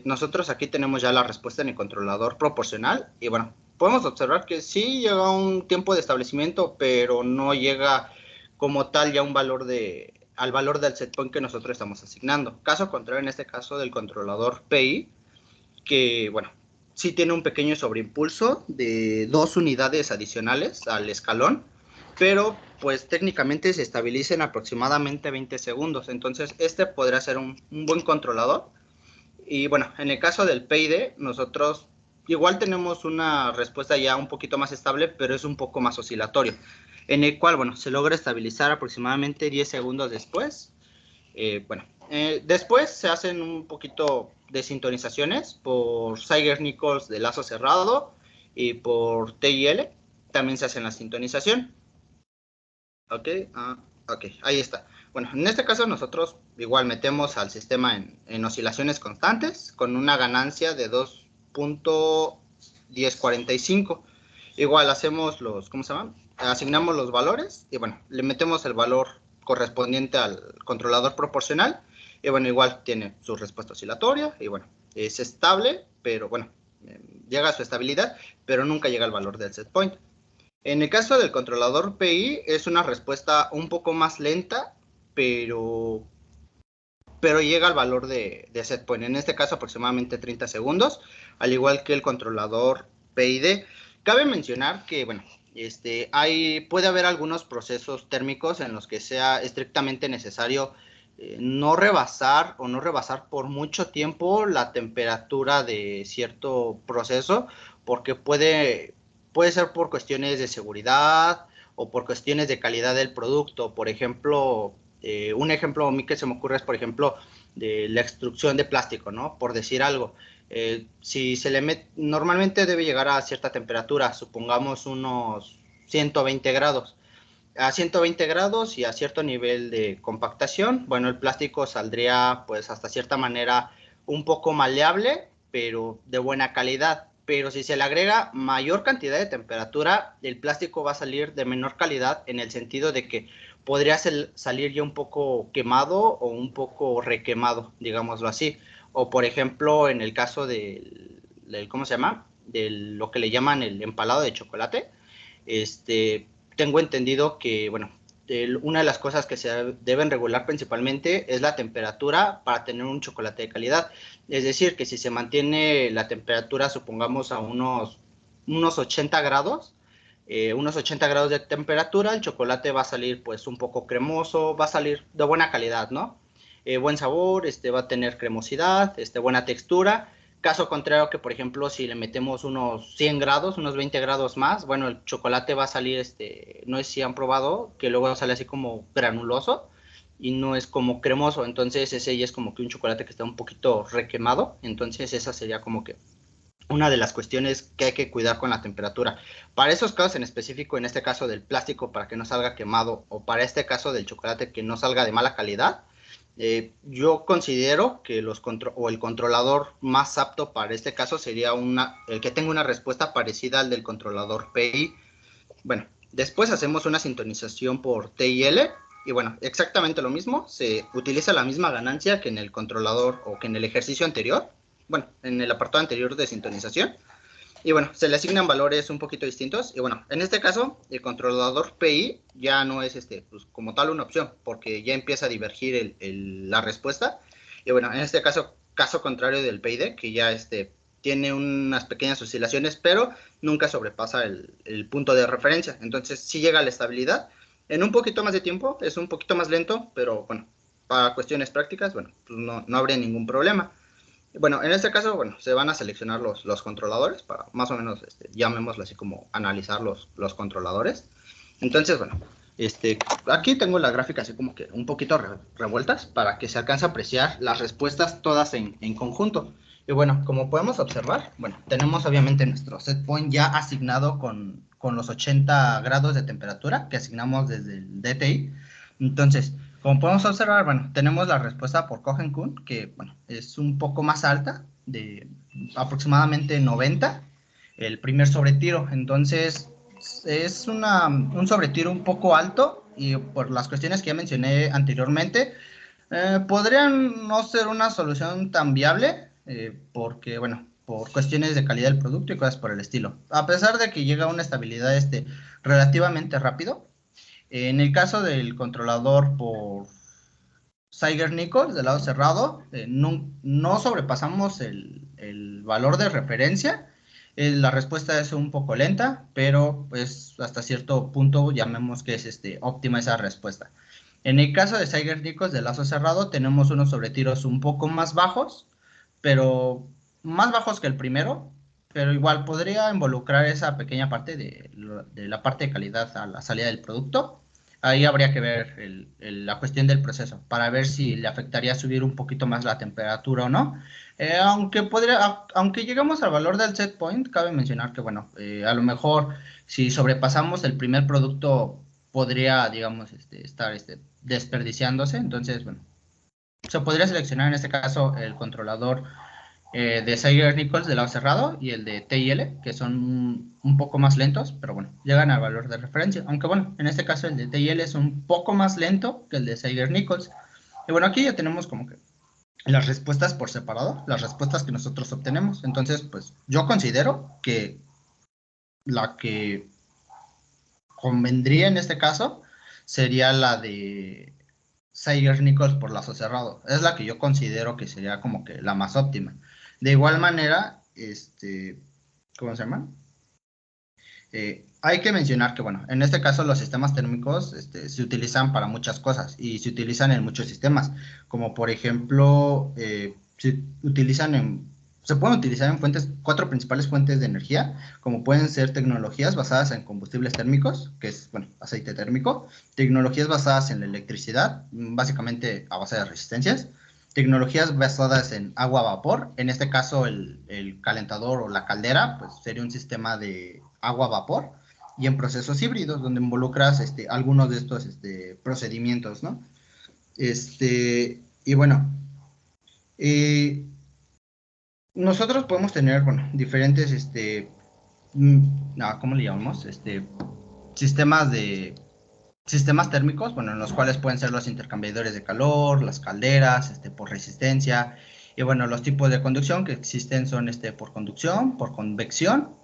nosotros aquí tenemos ya la respuesta en el controlador proporcional, y bueno, podemos observar que sí llega a un tiempo de establecimiento, pero no llega como tal ya al valor del set point que nosotros estamos asignando. Caso contrario, en este caso del controlador PI, que, bueno, sí tiene un pequeño sobreimpulso de 2 unidades adicionales al escalón, pero pues técnicamente se estabiliza en aproximadamente 20 segundos. Entonces, este podría ser un buen controlador. Y bueno, en el caso del PID, nosotros igual tenemos una respuesta ya un poquito más estable, pero es un poco más oscilatorio, en el cual, bueno, se logra estabilizar aproximadamente 10 segundos después. Después se hacen un poquito de sintonizaciones por Zeiger-Nichols de lazo cerrado y por TIL. También se hace la sintonización. Ok, ahí está. Bueno, en este caso nosotros igual metemos al sistema en oscilaciones constantes con una ganancia de 2.1045. Igual hacemos ¿cómo se llama? Asignamos los valores y bueno, le metemos el valor correspondiente al controlador proporcional y bueno, igual tiene su respuesta oscilatoria y bueno, es estable, pero bueno, llega a su estabilidad, pero nunca llega al valor del set point. En el caso del controlador PI es una respuesta un poco más lenta, pero llega al valor de set point. En este caso aproximadamente 30 segundos, al igual que el controlador PID. Cabe mencionar que, bueno, puede haber algunos procesos térmicos en los que sea estrictamente necesario no rebasar por mucho tiempo la temperatura de cierto proceso, porque puede ser por cuestiones de seguridad o por cuestiones de calidad del producto. Por ejemplo, un ejemplo a mí que se me ocurre es, por ejemplo, de la extrusión de plástico, ¿no? Por decir algo. Si se le mete, normalmente debe llegar a cierta temperatura, supongamos unos 120 grados. A 120 grados y a cierto nivel de compactación, bueno, el plástico saldría pues hasta cierta manera un poco maleable, pero de buena calidad. Pero si se le agrega mayor cantidad de temperatura, el plástico va a salir de menor calidad en el sentido de que podría salir ya un poco quemado o un poco requemado, digámoslo así. O por ejemplo, en el caso del ¿cómo se llama? De lo que le llaman el empalado de chocolate, tengo entendido que, bueno, una de las cosas que se deben regular principalmente es la temperatura para tener un chocolate de calidad. Es decir, que si se mantiene la temperatura, supongamos, a unos 80 grados, unos 80 grados de temperatura, el chocolate va a salir pues un poco cremoso, va a salir de buena calidad, ¿no? Buen sabor, va a tener cremosidad, buena textura. Caso contrario que, por ejemplo, si le metemos unos 100 grados, unos 20 grados más, bueno, el chocolate va a salir, no sé si han probado, que luego sale así como granuloso y no es como cremoso. Entonces ese ya es como que un chocolate que está un poquito requemado. Entonces esa sería como que una de las cuestiones que hay que cuidar con la temperatura. Para esos casos en específico, en este caso del plástico para que no salga quemado, o para este caso del chocolate que no salga de mala calidad, yo considero que el controlador más apto para este caso sería el que tenga una respuesta parecida al del controlador PI. Bueno, después hacemos una sintonización por TIL y bueno, exactamente lo mismo, se utiliza la misma ganancia que en el controlador o que en el ejercicio anterior, bueno, en el apartado anterior de sintonización. Y bueno, se le asignan valores un poquito distintos. Y bueno, en este caso, el controlador PI ya no es pues, como tal una opción, porque ya empieza a divergir la respuesta. Y bueno, en este caso contrario del PID, que ya tiene unas pequeñas oscilaciones, pero nunca sobrepasa el punto de referencia. Entonces, sí llega a la estabilidad. En un poquito más de tiempo, es un poquito más lento, pero bueno, para cuestiones prácticas, bueno, pues no habría ningún problema. Bueno, en este caso, bueno, se van a seleccionar los controladores para más o menos, llamémoslo así como analizar los controladores. Entonces, bueno, aquí tengo las gráficas así como que un poquito revueltas para que se alcance a apreciar las respuestas todas en conjunto. Y bueno, como podemos observar, bueno, tenemos obviamente nuestro set point ya asignado con los 80 grados de temperatura que asignamos desde el DTI. Entonces, como podemos observar, bueno, tenemos la respuesta por Cohen-Kuhn, que, bueno, es un poco más alta, de aproximadamente 90, el primer sobretiro. Entonces, es un sobretiro un poco alto, y por las cuestiones que ya mencioné anteriormente, podrían no ser una solución tan viable, porque, bueno, por cuestiones de calidad del producto y cosas por el estilo. A pesar de que llega a una estabilidad relativamente rápido. En el caso del controlador por Zeiger-Nichols, del lado cerrado, no sobrepasamos el el valor de referencia. La respuesta es un poco lenta, pero pues hasta cierto punto llamemos que es óptima esa respuesta. En el caso de Zeigarnik de lazo cerrado, tenemos unos sobretiros un poco más bajos, pero más bajos que el primero, pero igual podría involucrar esa pequeña parte de la parte de calidad a la salida del producto. Ahí habría que ver la cuestión del proceso para ver si le afectaría subir un poquito más la temperatura o no. Aunque llegamos al valor del set point, cabe mencionar que, bueno, a lo mejor si sobrepasamos el primer producto podría, digamos, estar desperdiciándose. Entonces, bueno, se podría seleccionar en este caso el controlador de Zeigarnik de lado cerrado y el de TIL, que son un poco más lentos, pero bueno, llegan al valor de referencia. Aunque bueno, en este caso el de TIL es un poco más lento que el de Zeigarnik. Y bueno, aquí ya tenemos como que las respuestas por separado, las respuestas que nosotros obtenemos. Entonces, pues yo considero que la que convendría en este caso sería la de Zeigarnik por lazo cerrado. Es la que yo considero que sería como que la más óptima. De igual manera, ¿cómo se llama? Hay que mencionar que, bueno, en este caso los sistemas térmicos se utilizan para muchas cosas y se utilizan en muchos sistemas, como por ejemplo, se pueden utilizar en cuatro principales fuentes de energía, como pueden ser tecnologías basadas en combustibles térmicos, que es, bueno, aceite térmico, tecnologías basadas en la electricidad, básicamente a base de resistencias, tecnologías basadas en agua-vapor, en este caso el calentador o la caldera, pues sería un sistema de agua-vapor, y en procesos híbridos, donde involucras algunos de estos procedimientos, ¿no? Y bueno, nosotros podemos tener, bueno, diferentes, ¿cómo le llamamos? Sistemas térmicos, bueno, en los cuales pueden ser los intercambiadores de calor, las calderas, por resistencia, y bueno, los tipos de conducción que existen son por conducción, por convección,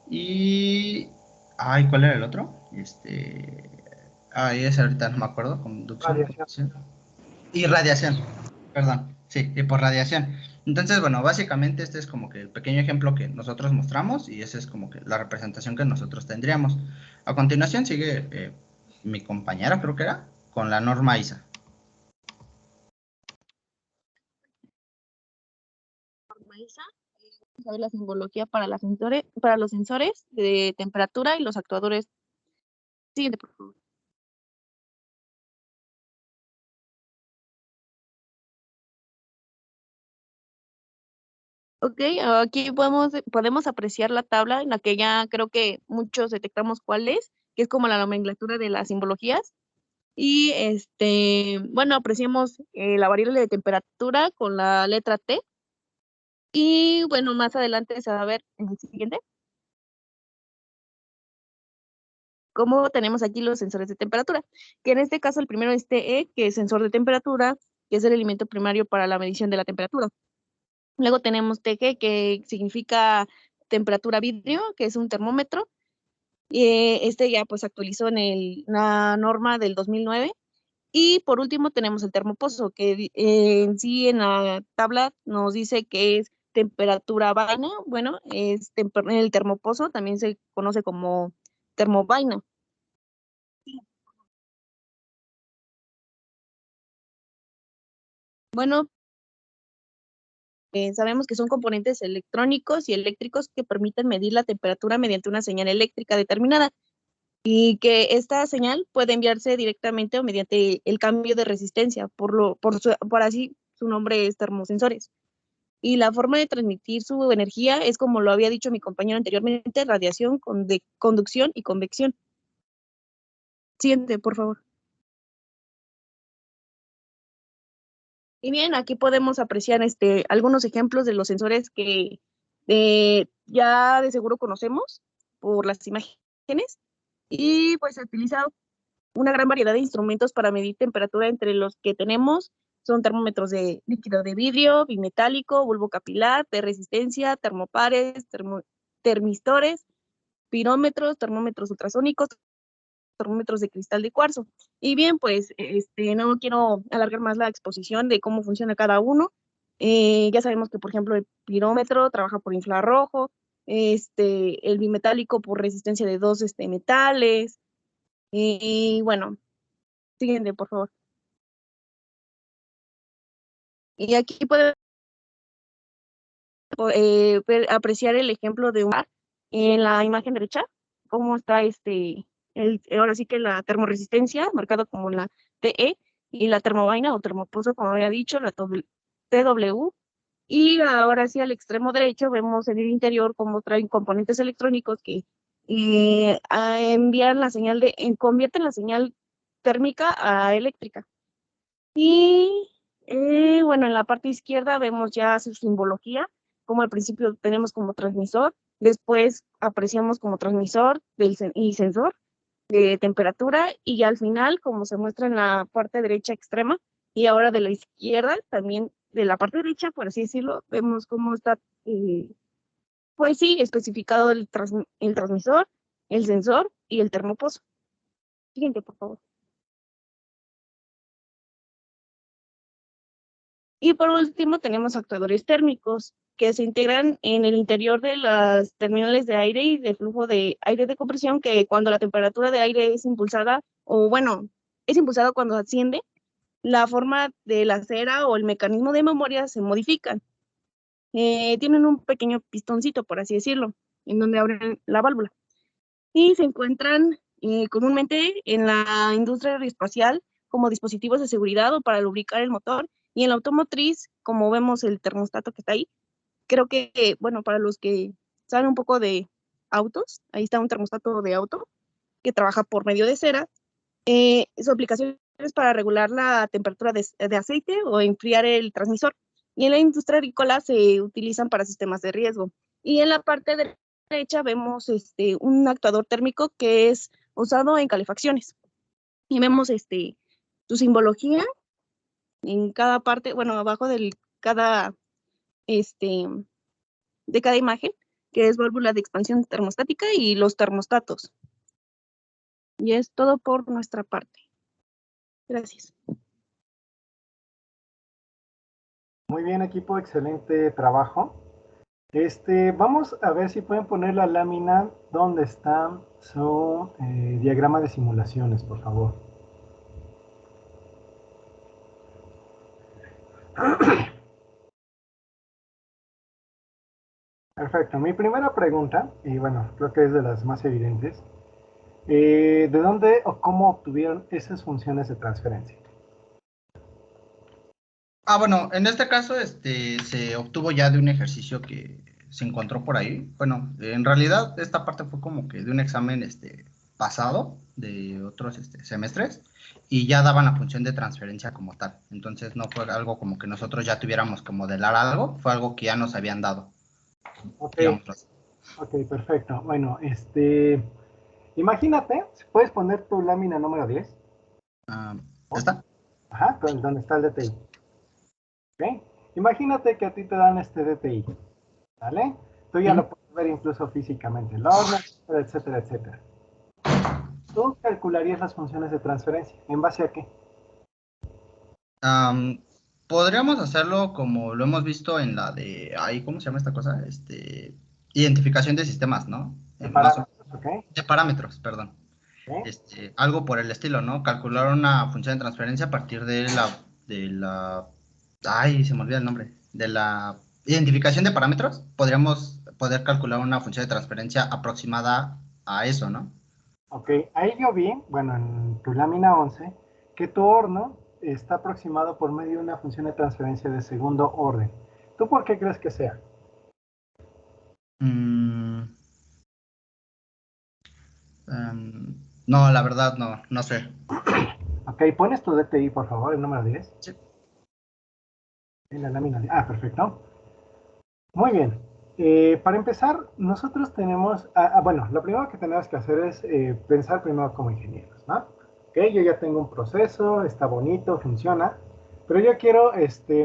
y... Ay, ¿cuál era el otro? Ese ahorita no me acuerdo, conducción, Radiación. y radiación, perdón, sí, y por radiación. Entonces, bueno, básicamente este es como que el pequeño ejemplo que nosotros mostramos y esa es como que la representación que nosotros tendríamos. A continuación sigue mi compañera, creo que era, con la norma ISA. Norma ISA, saber la simbología para los sensores de temperatura y los actuadores. Siguiente, por favor. Ok, aquí podemos apreciar la tabla en la que ya creo que muchos detectamos cuál es, que es como la nomenclatura de las simbologías. Y bueno, apreciamos la variable de temperatura con la letra T. Y bueno, más adelante se va a ver en el siguiente cómo tenemos aquí los sensores de temperatura, que en este caso el primero es TE, que es sensor de temperatura, que es el elemento primario para la medición de la temperatura. Luego tenemos TG, que significa temperatura vidrio, que es un termómetro. Ya pues actualizó en la norma del 2009. Y por último tenemos el termoposo, que en sí en la tabla nos dice que es temperatura vaina. Bueno, el termoposo también se conoce como termovaina. Bueno, sabemos que son componentes electrónicos y eléctricos que permiten medir la temperatura mediante una señal eléctrica determinada y que esta señal puede enviarse directamente o mediante el cambio de resistencia, por así su nombre es termosensores. Y la forma de transmitir su energía es, como lo había dicho mi compañero anteriormente, radiación, conducción y convección. Siguiente, por favor. Y bien, aquí podemos apreciar algunos ejemplos de los sensores que ya de seguro conocemos por las imágenes. Y pues se utiliza una gran variedad de instrumentos para medir temperatura, entre los que tenemos son termómetros de líquido de vidrio, bimetálico, bulbo capilar, de resistencia, termopares, termistores, pirómetros, termómetros ultrasónicos, termómetros de cristal de cuarzo. Y bien, pues no quiero alargar más la exposición de cómo funciona cada uno. Ya sabemos que, por ejemplo, el pirómetro trabaja por infrarrojo, el bimetálico por resistencia de dos metales. Y bueno, siguiente, por favor. Y aquí podemos apreciar el ejemplo de un en la imagen derecha, cómo está ahora sí que la termoresistencia, marcado como la TE, y la termovaina o termopozo, como había dicho, la TW. Y ahora sí al extremo derecho vemos en el interior cómo traen componentes electrónicos que envían la señal convierten la señal térmica a eléctrica. Y bueno, en la parte izquierda vemos ya su simbología, como al principio tenemos como transmisor, después apreciamos como transmisor y sensor de temperatura, y ya al final, como se muestra en la parte derecha extrema, y ahora de la izquierda, también de la parte derecha, por así decirlo, vemos cómo está, pues sí, especificado el transmisor, el sensor y el termopozo. Siguiente, por favor. Y por último tenemos actuadores térmicos que se integran en el interior de las terminales de aire y de flujo de aire de compresión, que cuando la temperatura de aire es impulsada, o bueno, es impulsada cuando asciende, la forma de la cera o el mecanismo de memoria se modifican. Tienen un pequeño pistoncito, por así decirlo, en donde abren la válvula. Y se encuentran comúnmente en la industria aeroespacial como dispositivos de seguridad o para lubricar el motor, y en la automotriz, como vemos el termostato que está ahí. Creo que, bueno, para los que saben un poco de autos, ahí está un termostato de auto que trabaja por medio de cera. Su aplicación es para regular la temperatura de aceite o enfriar el transmisor. Y en la industria agrícola se utilizan para sistemas de riesgo. Y en la parte derecha vemos un actuador térmico que es usado en calefacciones. Y vemos su simbología en cada parte, bueno, abajo de cada imagen, que es válvula de expansión termostática y los termostatos. Y es todo por nuestra parte. Gracias. Muy bien, equipo, excelente trabajo. Vamos a ver si pueden poner la lámina donde está su diagrama de simulaciones, por favor. Perfecto. Mi primera pregunta, y bueno, creo que es de las más evidentes, ¿de dónde o cómo obtuvieron esas funciones de transferencia? Bueno, en este caso se obtuvo ya de un ejercicio que se encontró por ahí. Bueno, en realidad esta parte fue como que de un examen pasado de otros semestres, y ya daban la función de transferencia como tal. Entonces no fue algo como que nosotros ya tuviéramos que modelar algo, fue algo que ya nos habían dado. Ok, ok, perfecto. Bueno, imagínate, ¿puedes poner tu lámina número 10? ¿Esta? Ajá, donde está el DTI. ¿Ok? Imagínate que a ti te dan este DTI, ¿vale? Tú ya lo puedes ver incluso físicamente, el horno, etcétera, etcétera, etcétera. ¿Tú calcularías las funciones de transferencia? ¿En base a qué? Podríamos hacerlo como lo hemos visto en la de, ¿cómo se llama esta cosa? Identificación de sistemas, ¿no? De parámetros, ¿ok? De parámetros, perdón. ¿Okay? Algo por el estilo, ¿no? Calcular una función de transferencia a partir de se me olvida el nombre, de la identificación de parámetros. Podríamos poder calcular una función de transferencia aproximada a eso, ¿no? Ok, ahí yo vi, bueno, en tu lámina 11, que tu horno está aproximado por medio de una función de transferencia de segundo orden. ¿Tú por qué crees que sea? No, la verdad no sé. Ok, pones tu DTI, por favor, el número 10. Sí. En la lámina 10. Perfecto. Muy bien. Para empezar, nosotros tenemos, bueno, lo primero que tenemos que hacer es pensar primero como ingenieros, ¿no? Ok, yo ya tengo un proceso, está bonito, funciona, pero yo quiero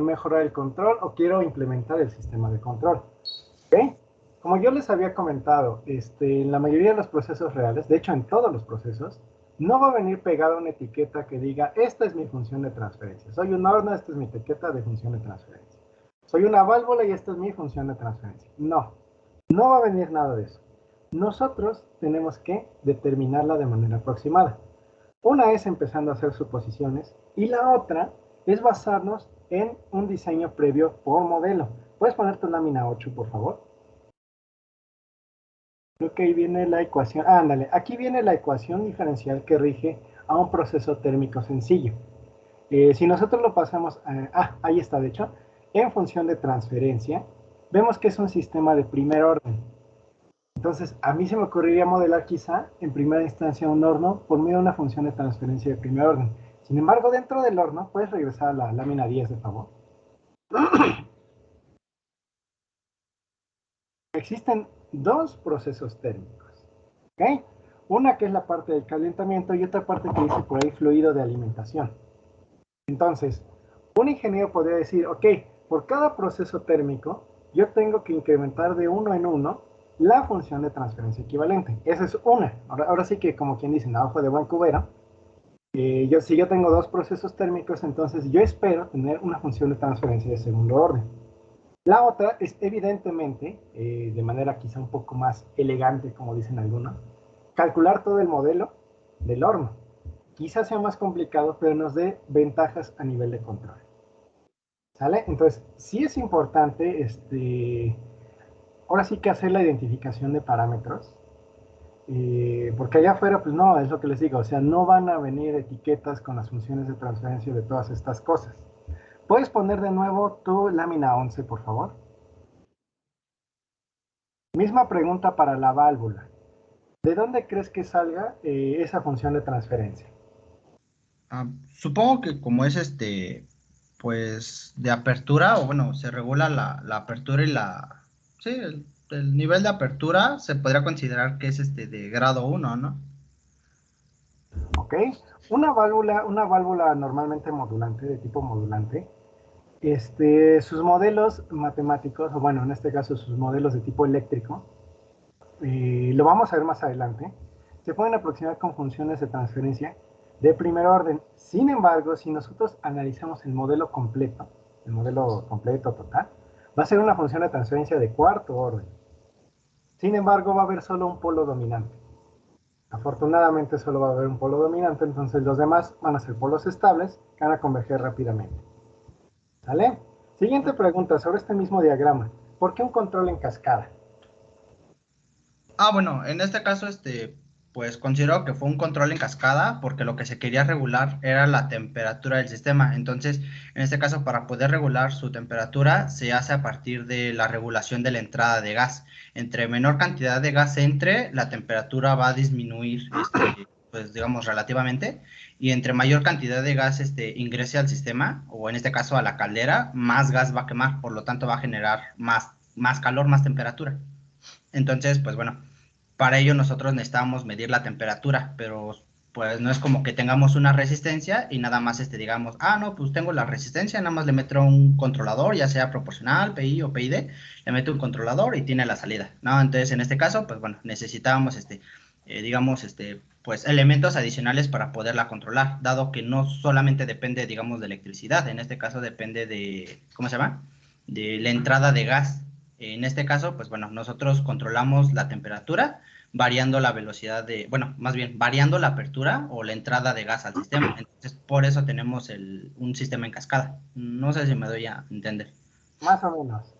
mejorar el control o quiero implementar el sistema de control. ¿Ok? Como yo les había comentado, en la mayoría de los procesos reales, de hecho en todos los procesos, no va a venir pegada una etiqueta que diga, esta es mi función de transferencia. Soy un horno, esta es mi etiqueta de función de transferencia. Soy una válvula y esta es mi función de transferencia. No, no va a venir nada de eso. Nosotros tenemos que determinarla de manera aproximada. Una es empezando a hacer suposiciones y la otra es basarnos en un diseño previo por modelo. ¿Puedes poner tu lámina 8, por favor? Creo que ahí viene la ecuación. Ándale, aquí viene la ecuación diferencial que rige a un proceso térmico sencillo. Si nosotros lo pasamos, ahí está de hecho, en función de transferencia, vemos que es un sistema de primer orden. Entonces, a mí se me ocurriría modelar quizá en primera instancia un horno por medio de una función de transferencia de primer orden. Sin embargo, dentro del horno, ¿puedes regresar a la lámina 10, de favor? Existen dos procesos térmicos, ¿ok? Una que es la parte del calentamiento y otra parte que dice por ahí fluido de alimentación. Entonces, un ingeniero podría decir, ok, por cada proceso térmico, yo tengo que incrementar de uno en uno la función de transferencia equivalente. Esa es una. Ahora sí que, como quien dice, en ojo de buen cubero, si yo tengo dos procesos térmicos, entonces yo espero tener una función de transferencia de segundo orden. La otra es, evidentemente, de manera quizá un poco más elegante, como dicen algunos, calcular todo el modelo del horno. Quizás sea más complicado, pero nos dé ventajas a nivel de control. ¿Sale? Entonces, sí es importante, ahora sí que hacer la identificación de parámetros, porque allá afuera, pues no, es lo que les digo, o sea, no van a venir etiquetas con las funciones de transferencia de todas estas cosas. ¿Puedes poner de nuevo tu lámina 11, por favor? Misma pregunta para la válvula. ¿De dónde crees que salga esa función de transferencia? Supongo que como es pues de apertura, o bueno, se regula la apertura y sí, el nivel de apertura se podría considerar que es de grado 1, ¿no? Ok. Una válvula normalmente modulante, de tipo modulante, sus modelos matemáticos, o bueno, en este caso sus modelos de tipo eléctrico, lo vamos a ver más adelante, se pueden aproximar con funciones de transferencia de primer orden. Sin embargo, si nosotros analizamos el modelo completo total, va a ser una función de transferencia de cuarto orden. Sin embargo, va a haber solo un polo dominante. Afortunadamente solo va a haber un polo dominante, entonces los demás van a ser polos estables que van a converger rápidamente. ¿Sale? Siguiente pregunta sobre este mismo diagrama. ¿Por qué un control en cascada? Bueno, en este caso, pues considero que fue un control en cascada porque lo que se quería regular era la temperatura del sistema. Entonces, en este caso, para poder regular su temperatura, se hace a partir de la regulación de la entrada de gas. Entre menor cantidad de gas entre, la temperatura va a disminuir, pues digamos, relativamente. Y entre mayor cantidad de gas ingrese al sistema, o en este caso a la caldera, más gas va a quemar. Por lo tanto, va a generar más calor, más temperatura. Entonces, pues bueno, para ello nosotros necesitamos medir la temperatura, pero pues no es como que tengamos una resistencia y nada más digamos, no, pues tengo la resistencia, nada más le meto un controlador, ya sea proporcional, PI o PID, le meto un controlador y tiene la salida, ¿no? Entonces, en este caso, pues bueno, necesitábamos, digamos, pues elementos adicionales para poderla controlar, dado que no solamente depende, digamos, de electricidad, en este caso depende de, ¿cómo se llama? De la entrada de gas. En este caso, pues bueno, nosotros controlamos la temperatura variando la velocidad más bien variando la apertura o la entrada de gas al sistema. Entonces, por eso tenemos un sistema en cascada. No sé si me doy a entender. Más o menos.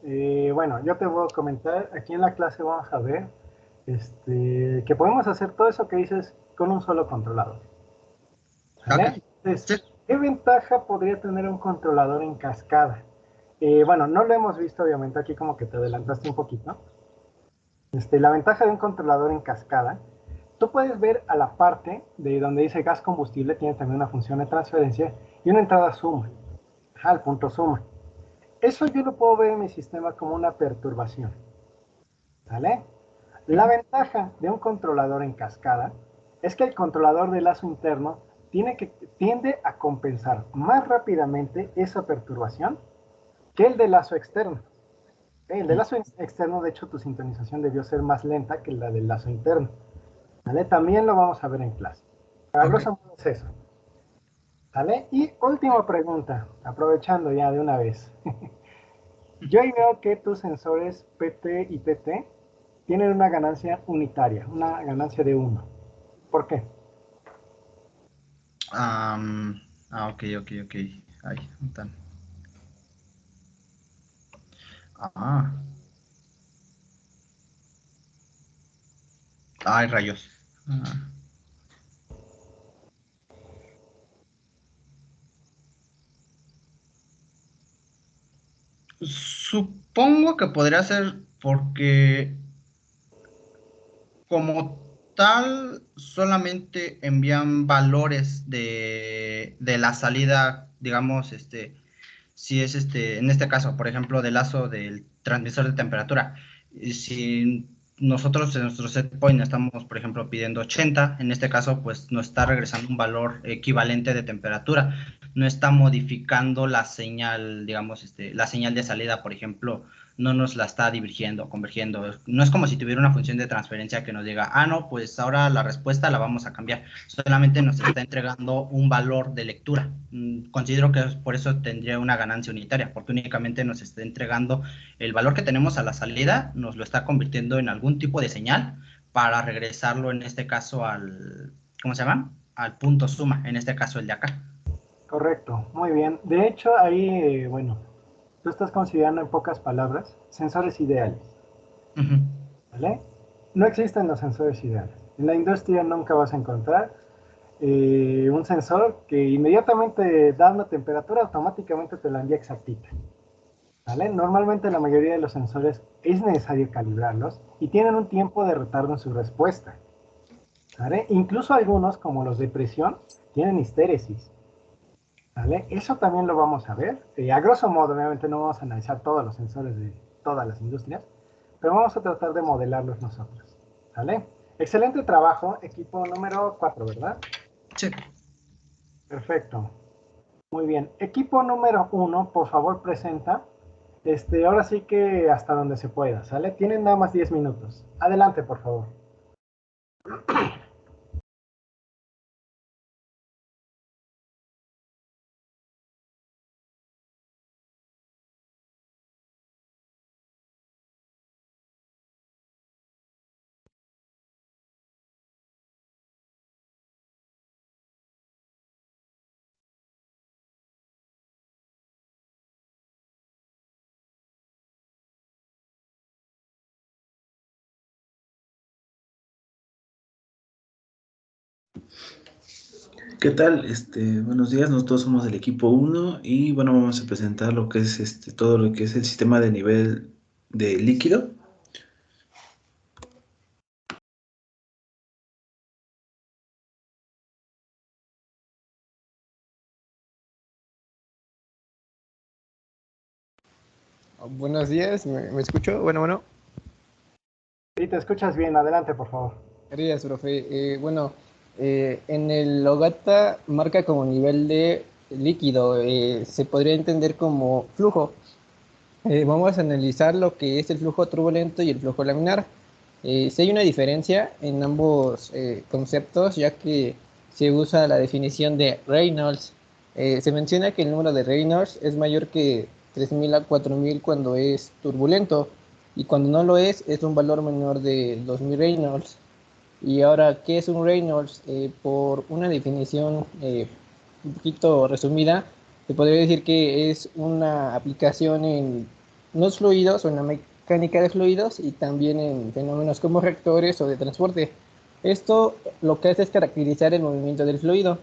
Bueno, yo te voy a comentar, aquí en la clase vamos a ver que podemos hacer todo eso que dices con un solo controlador. ¿Vale? Okay. Entonces, ¿qué ventaja podría tener un controlador en cascada? Bueno, no lo hemos visto, obviamente, aquí como que te adelantaste un poquito. La ventaja de un controlador en cascada, tú puedes ver a la parte de donde dice gas combustible, tiene también una función de transferencia y una entrada suma, el punto suma. Eso yo lo puedo ver en mi sistema como una perturbación. ¿Vale? La ventaja de un controlador en cascada es que el controlador de lazo interno tiende a compensar más rápidamente esa perturbación que el de lazo externo. El de lazo externo, de hecho, tu sintonización debió ser más lenta que la del lazo interno. ¿Vale? También lo vamos a ver en clase. Para grosso modo es eso. ¿Vale? Y última pregunta, aprovechando ya de una vez. Yo ahí veo que tus sensores PT y TT tienen una ganancia unitaria, una ganancia de 1. ¿Por qué? Ok. Ahí están. Ay, rayos. Supongo que podría ser porque como tal solamente envían valores de la salida, digamos, si es en este caso, por ejemplo, del lazo del transmisor de temperatura. Y si nosotros en nuestro set point estamos, por ejemplo, pidiendo 80, en este caso, pues nos está regresando un valor equivalente de temperatura. No está modificando la señal, digamos, la señal de salida, por ejemplo, no nos la está divergiendo, convergiendo. No es como si tuviera una función de transferencia que nos diga, no, pues ahora la respuesta la vamos a cambiar. Solamente nos está entregando un valor de lectura. Considero que por eso tendría una ganancia unitaria, porque únicamente nos está entregando el valor que tenemos a la salida, nos lo está convirtiendo en algún tipo de señal para regresarlo en este caso al, ¿cómo se llama? Al punto suma, en este caso el de acá. Correcto, muy bien. De hecho, ahí, bueno, tú estás considerando en pocas palabras sensores ideales. ¿Vale? No existen los sensores ideales. En la industria nunca vas a encontrar un sensor que inmediatamente da una temperatura, automáticamente te la envía exactita. ¿Vale? Normalmente la mayoría de los sensores es necesario calibrarlos y tienen un tiempo de retardo en su respuesta. ¿Vale? Incluso algunos, como los de presión, tienen histéresis. ¿Vale? Eso también lo vamos a ver. A grosso modo, obviamente no vamos a analizar todos los sensores de todas las industrias, pero vamos a tratar de modelarlos nosotros. ¿Vale? Excelente trabajo, equipo número 4, ¿verdad? Sí. Perfecto. Muy bien. Equipo número 1, por favor, presenta. Ahora sí que hasta donde se pueda, ¿sale? Tienen nada más 10 minutos. Adelante, por favor. ¿Qué tal? Buenos días, nosotros somos del equipo 1 y bueno, vamos a presentar lo que es todo lo que es el sistema de nivel de líquido. Buenos días, ¿me escucho? Bueno. Sí, te escuchas bien, adelante, por favor. Gracias, profe. En el Ogata marca como nivel de líquido, se podría entender como flujo. Vamos a analizar lo que es el flujo turbulento y el flujo laminar. Si hay una diferencia en ambos conceptos, ya que se usa la definición de Reynolds. Se menciona que el número de Reynolds es mayor que 3000 a 4000 cuando es turbulento, y cuando no lo es un valor menor de 2000 Reynolds. Y ahora, ¿qué es un Reynolds? Por una definición un poquito resumida, se podría decir que es una aplicación en los fluidos o en la mecánica de fluidos y también en fenómenos como reactores o de transporte. Esto lo que hace es caracterizar el movimiento del fluido.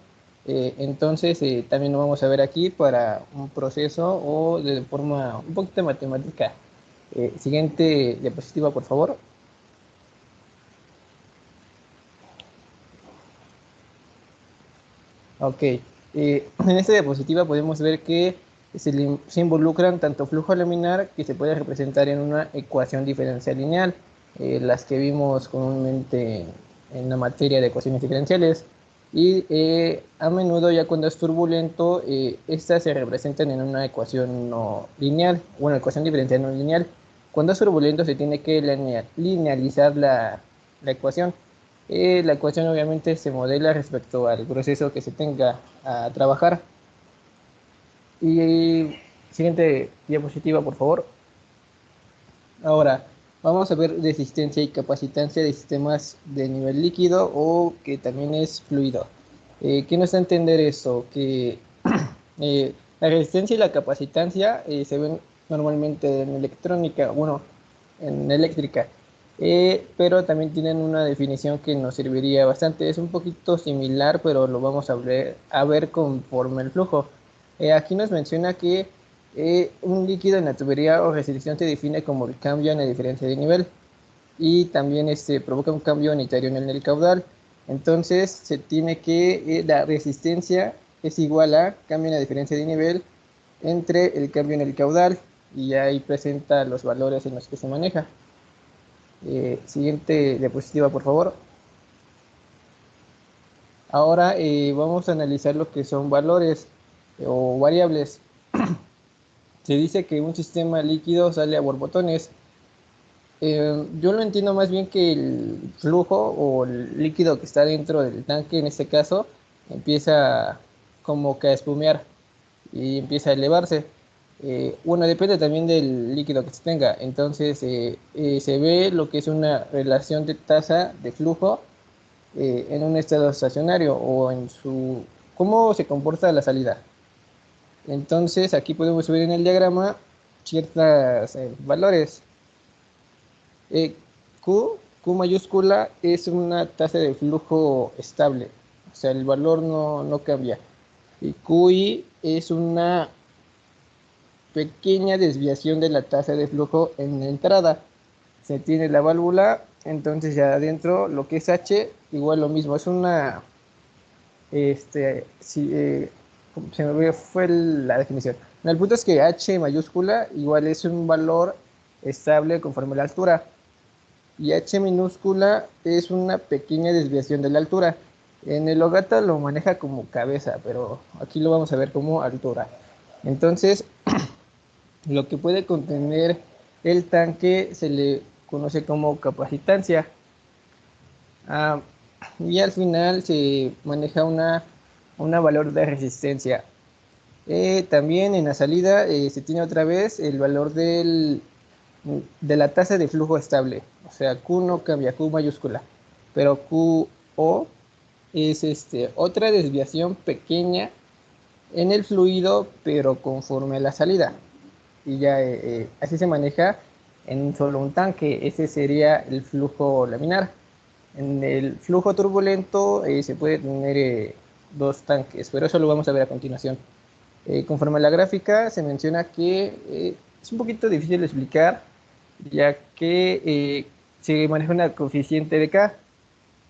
Entonces, también lo vamos a ver aquí para un proceso o de forma un poquito matemática. Siguiente diapositiva, por favor. Ok, en esta diapositiva podemos ver que se involucran tanto flujo laminar, que se puede representar en una ecuación diferencial lineal, las que vimos comúnmente en la materia de ecuaciones diferenciales, y a menudo ya cuando es turbulento, estas se representan en una ecuación no lineal, bueno, ecuación diferencial no lineal. Cuando es turbulento se tiene que linealizar la ecuación. La ecuación obviamente se modela respecto al proceso que se tenga a trabajar. Y siguiente diapositiva, por favor. Ahora, vamos a ver resistencia y capacitancia de sistemas de nivel líquido o que también es fluido. ¿Qué nos da a entender esto? Que la resistencia y la capacitancia se ven normalmente en electrónica, bueno, en eléctrica, pero también tienen una definición que nos serviría bastante. Es un poquito similar, pero lo vamos a ver conforme el flujo. Aquí nos menciona que un líquido en la tubería o restricción se define como el cambio en la diferencia de nivel y también provoca un cambio unitario en el caudal. Entonces se tiene que la resistencia es igual a cambio en la diferencia de nivel entre el cambio en el caudal y ahí presenta los valores en los que se maneja. Siguiente diapositiva, por favor. Ahora vamos a analizar lo que son valores o variables. Se dice que un sistema líquido sale a borbotones. Yo lo entiendo más bien que el flujo o el líquido que está dentro del tanque, en este caso, empieza como que a espumear y empieza a elevarse. Bueno, depende también del líquido que se tenga. Entonces, se ve lo que es una relación de tasa de flujo en un estado estacionario o en su cómo se comporta la salida. Entonces, aquí podemos ver en el diagrama ciertos valores. Q mayúscula es una tasa de flujo estable, o sea, el valor no cambia. Y QI es una pequeña desviación de la tasa de flujo en la entrada. Se tiene la válvula, entonces ya adentro lo que es H, igual lo mismo, es una, se me fue la definición. El punto es que H mayúscula igual es un valor estable conforme a la altura. Y H minúscula es una pequeña desviación de la altura. En el Ogata lo maneja como cabeza, pero aquí lo vamos a ver como altura. Entonces, lo que puede contener el tanque se le conoce como capacitancia. Y al final se maneja una valor de resistencia. También en la salida se tiene otra vez el valor de la tasa de flujo estable. O sea, Q no cambia, Q mayúscula. Pero QO es otra desviación pequeña en el fluido, pero conforme a la salida. Y ya así se maneja en solo un tanque. Ese sería el flujo laminar. En el flujo turbulento se puede tener dos tanques, pero eso lo vamos a ver a continuación. Conforme a la gráfica se menciona que es un poquito difícil de explicar, ya que se maneja una coeficiente de K.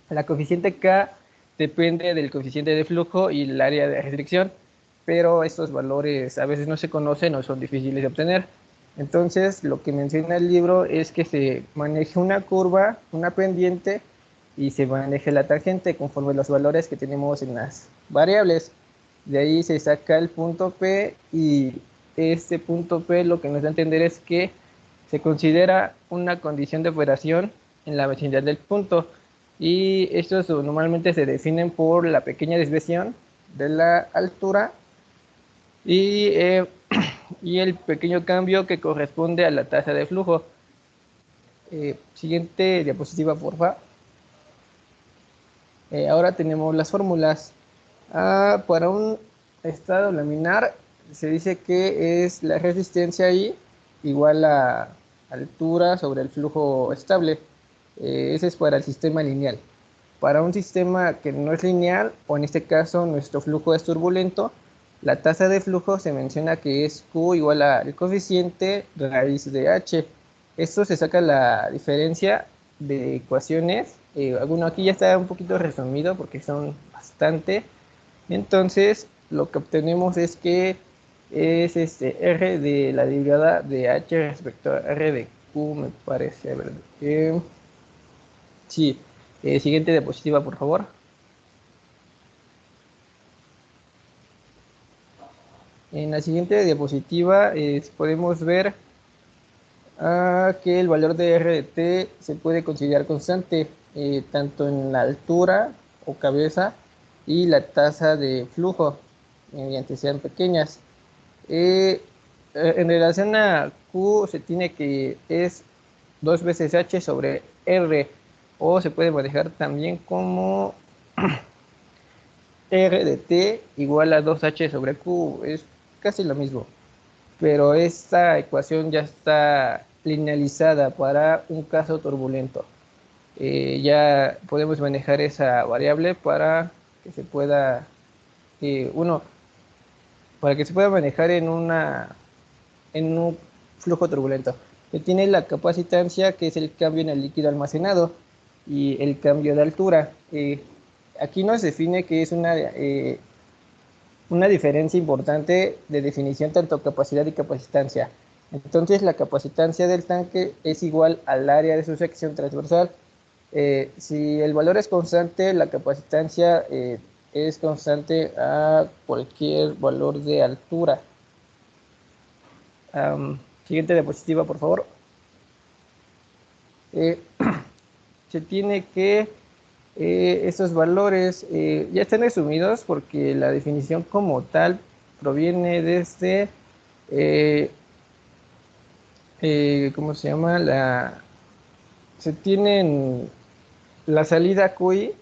La coeficiente K depende del coeficiente de flujo y el área de restricción, pero estos valores a veces no se conocen o son difíciles de obtener. Entonces, lo que menciona el libro es que se maneje una curva, una pendiente, y se maneje la tangente conforme los valores que tenemos en las variables. De ahí se saca el punto P, y este punto P lo que nos da a entender es que se considera una condición de operación en la vecindad del punto, y estos normalmente se definen por la pequeña desviación de la altura y el pequeño cambio que corresponde a la tasa de flujo. Siguiente diapositiva, por favor. Ahora tenemos las fórmulas. Para un estado laminar se dice que es la resistencia I igual a altura sobre el flujo estable. Ese es para el sistema lineal. Para un sistema que no es lineal, o en este caso nuestro flujo es turbulento, la tasa de flujo se menciona que es Q igual al coeficiente raíz de H. Esto se saca la diferencia de ecuaciones. Bueno, aquí ya está un poquito resumido porque son bastante. Entonces, lo que obtenemos es que es R de la derivada de H respecto a R de Q, me parece. A ver, sí. Siguiente diapositiva, por favor. En la siguiente diapositiva podemos ver que el valor de R de T se puede considerar constante, tanto en la altura o cabeza y la tasa de flujo, mediante sean pequeñas. En relación a Q se tiene que es 2 veces H sobre R, o se puede manejar también como R de T igual a 2H sobre Q, es casi lo mismo, pero esta ecuación ya está linealizada para un caso turbulento. Ya podemos manejar esa variable para que se pueda, para que se pueda manejar en un flujo turbulento, que tiene la capacitancia, que es el cambio en el líquido almacenado, y el cambio de altura. Aquí nos define que es una diferencia importante de definición tanto capacidad y capacitancia. Entonces la capacitancia del tanque es igual al área de su sección transversal. Si el valor es constante, la capacitancia es constante a cualquier valor de altura. Siguiente diapositiva, por favor. Se tiene que estos valores ya están resumidos porque la definición como tal proviene desde ¿cómo se llama? Se tienen la salida QI,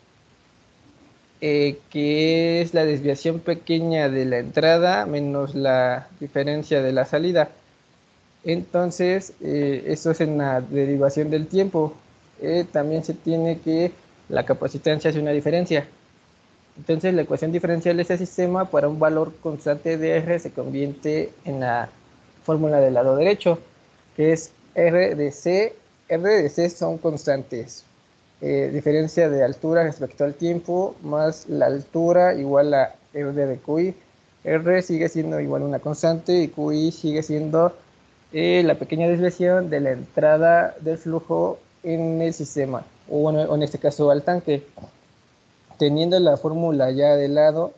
que es la desviación pequeña de la entrada menos la diferencia de la salida. Entonces, eso es en la derivación del tiempo. También se tiene que la capacitancia hace una diferencia. Entonces, la ecuación diferencial de ese sistema para un valor constante de R se convierte en la fórmula del lado derecho, que es R de C. R de C son constantes. Diferencia de altura respecto al tiempo más la altura igual a R de QI. R sigue siendo igual a una constante y QI sigue siendo la pequeña desviación de la entrada del flujo en el sistema, o bueno, en este caso al tanque. Teniendo la fórmula ya de lado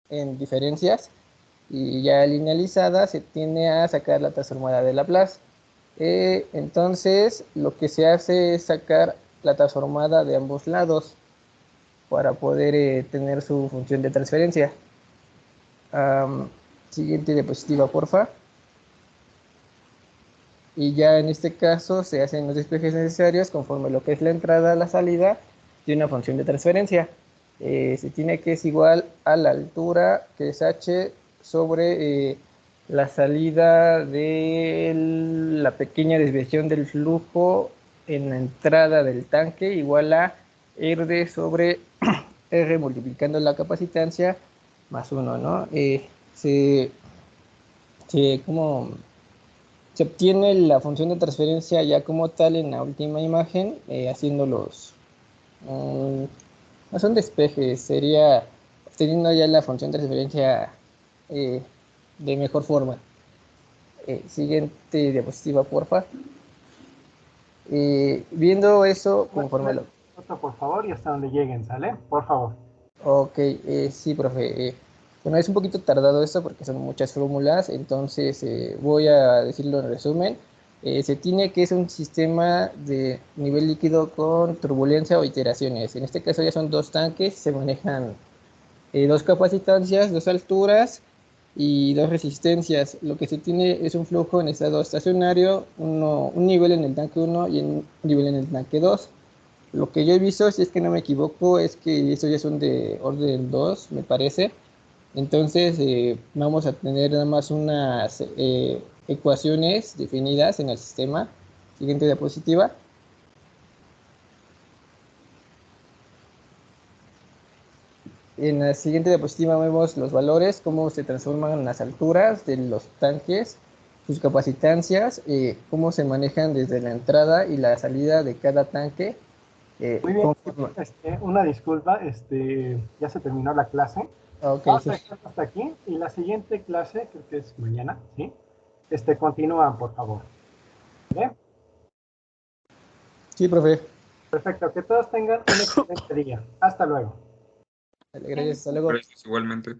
en diferencias y ya linealizada, se tiene a sacar la transformada de Laplace. Entonces, lo que se hace es sacar la transformada de ambos lados para poder tener su función de transferencia. Siguiente diapositiva, porfa. Y ya en este caso se hacen los despejes necesarios conforme lo que es la entrada, la salida de una función de transferencia. Se tiene que es igual a la altura, que es H, sobre la salida de la pequeña desviación del flujo en la entrada del tanque, igual a R sobre R multiplicando la capacitancia más 1, ¿no? Se obtiene la función de transferencia ya como tal en la última imagen, haciendo no son despejes, sería obteniendo ya la función de transferencia de mejor forma. Siguiente diapositiva, porfa. Viendo eso, conforme lo... Por favor, y hasta donde lleguen, ¿sale? Por favor. Ok, sí, profe. Bueno, es un poquito tardado esto porque son muchas fórmulas, entonces voy a decirlo en resumen. Se tiene que es un sistema de nivel líquido con turbulencia o iteraciones. En este caso ya son 2 tanques, se manejan 2 capacitancias, 2 alturas y 2 resistencias. Lo que se tiene es un flujo en estado estacionario, un nivel en el tanque 1 y un nivel en el tanque 2. Lo que yo he visto, si es que no me equivoco, es que estos ya son de orden 2, me parece. Entonces vamos a tener nada más unas ecuaciones definidas en el sistema. Siguiente diapositiva. En la siguiente diapositiva vemos los valores, cómo se transforman las alturas de los tanques, sus capacitancias, cómo se manejan desde la entrada y la salida de cada tanque. Muy bien, una disculpa, ya se terminó la clase. Okay, vamos a dejarlo hasta aquí y la siguiente clase, creo que es mañana, ¿sí? Continúan, por favor. ¿Bien? Sí, profe. Perfecto, que todos tengan un excelente día. Hasta luego. Gracias, hasta luego. Gracias, igualmente.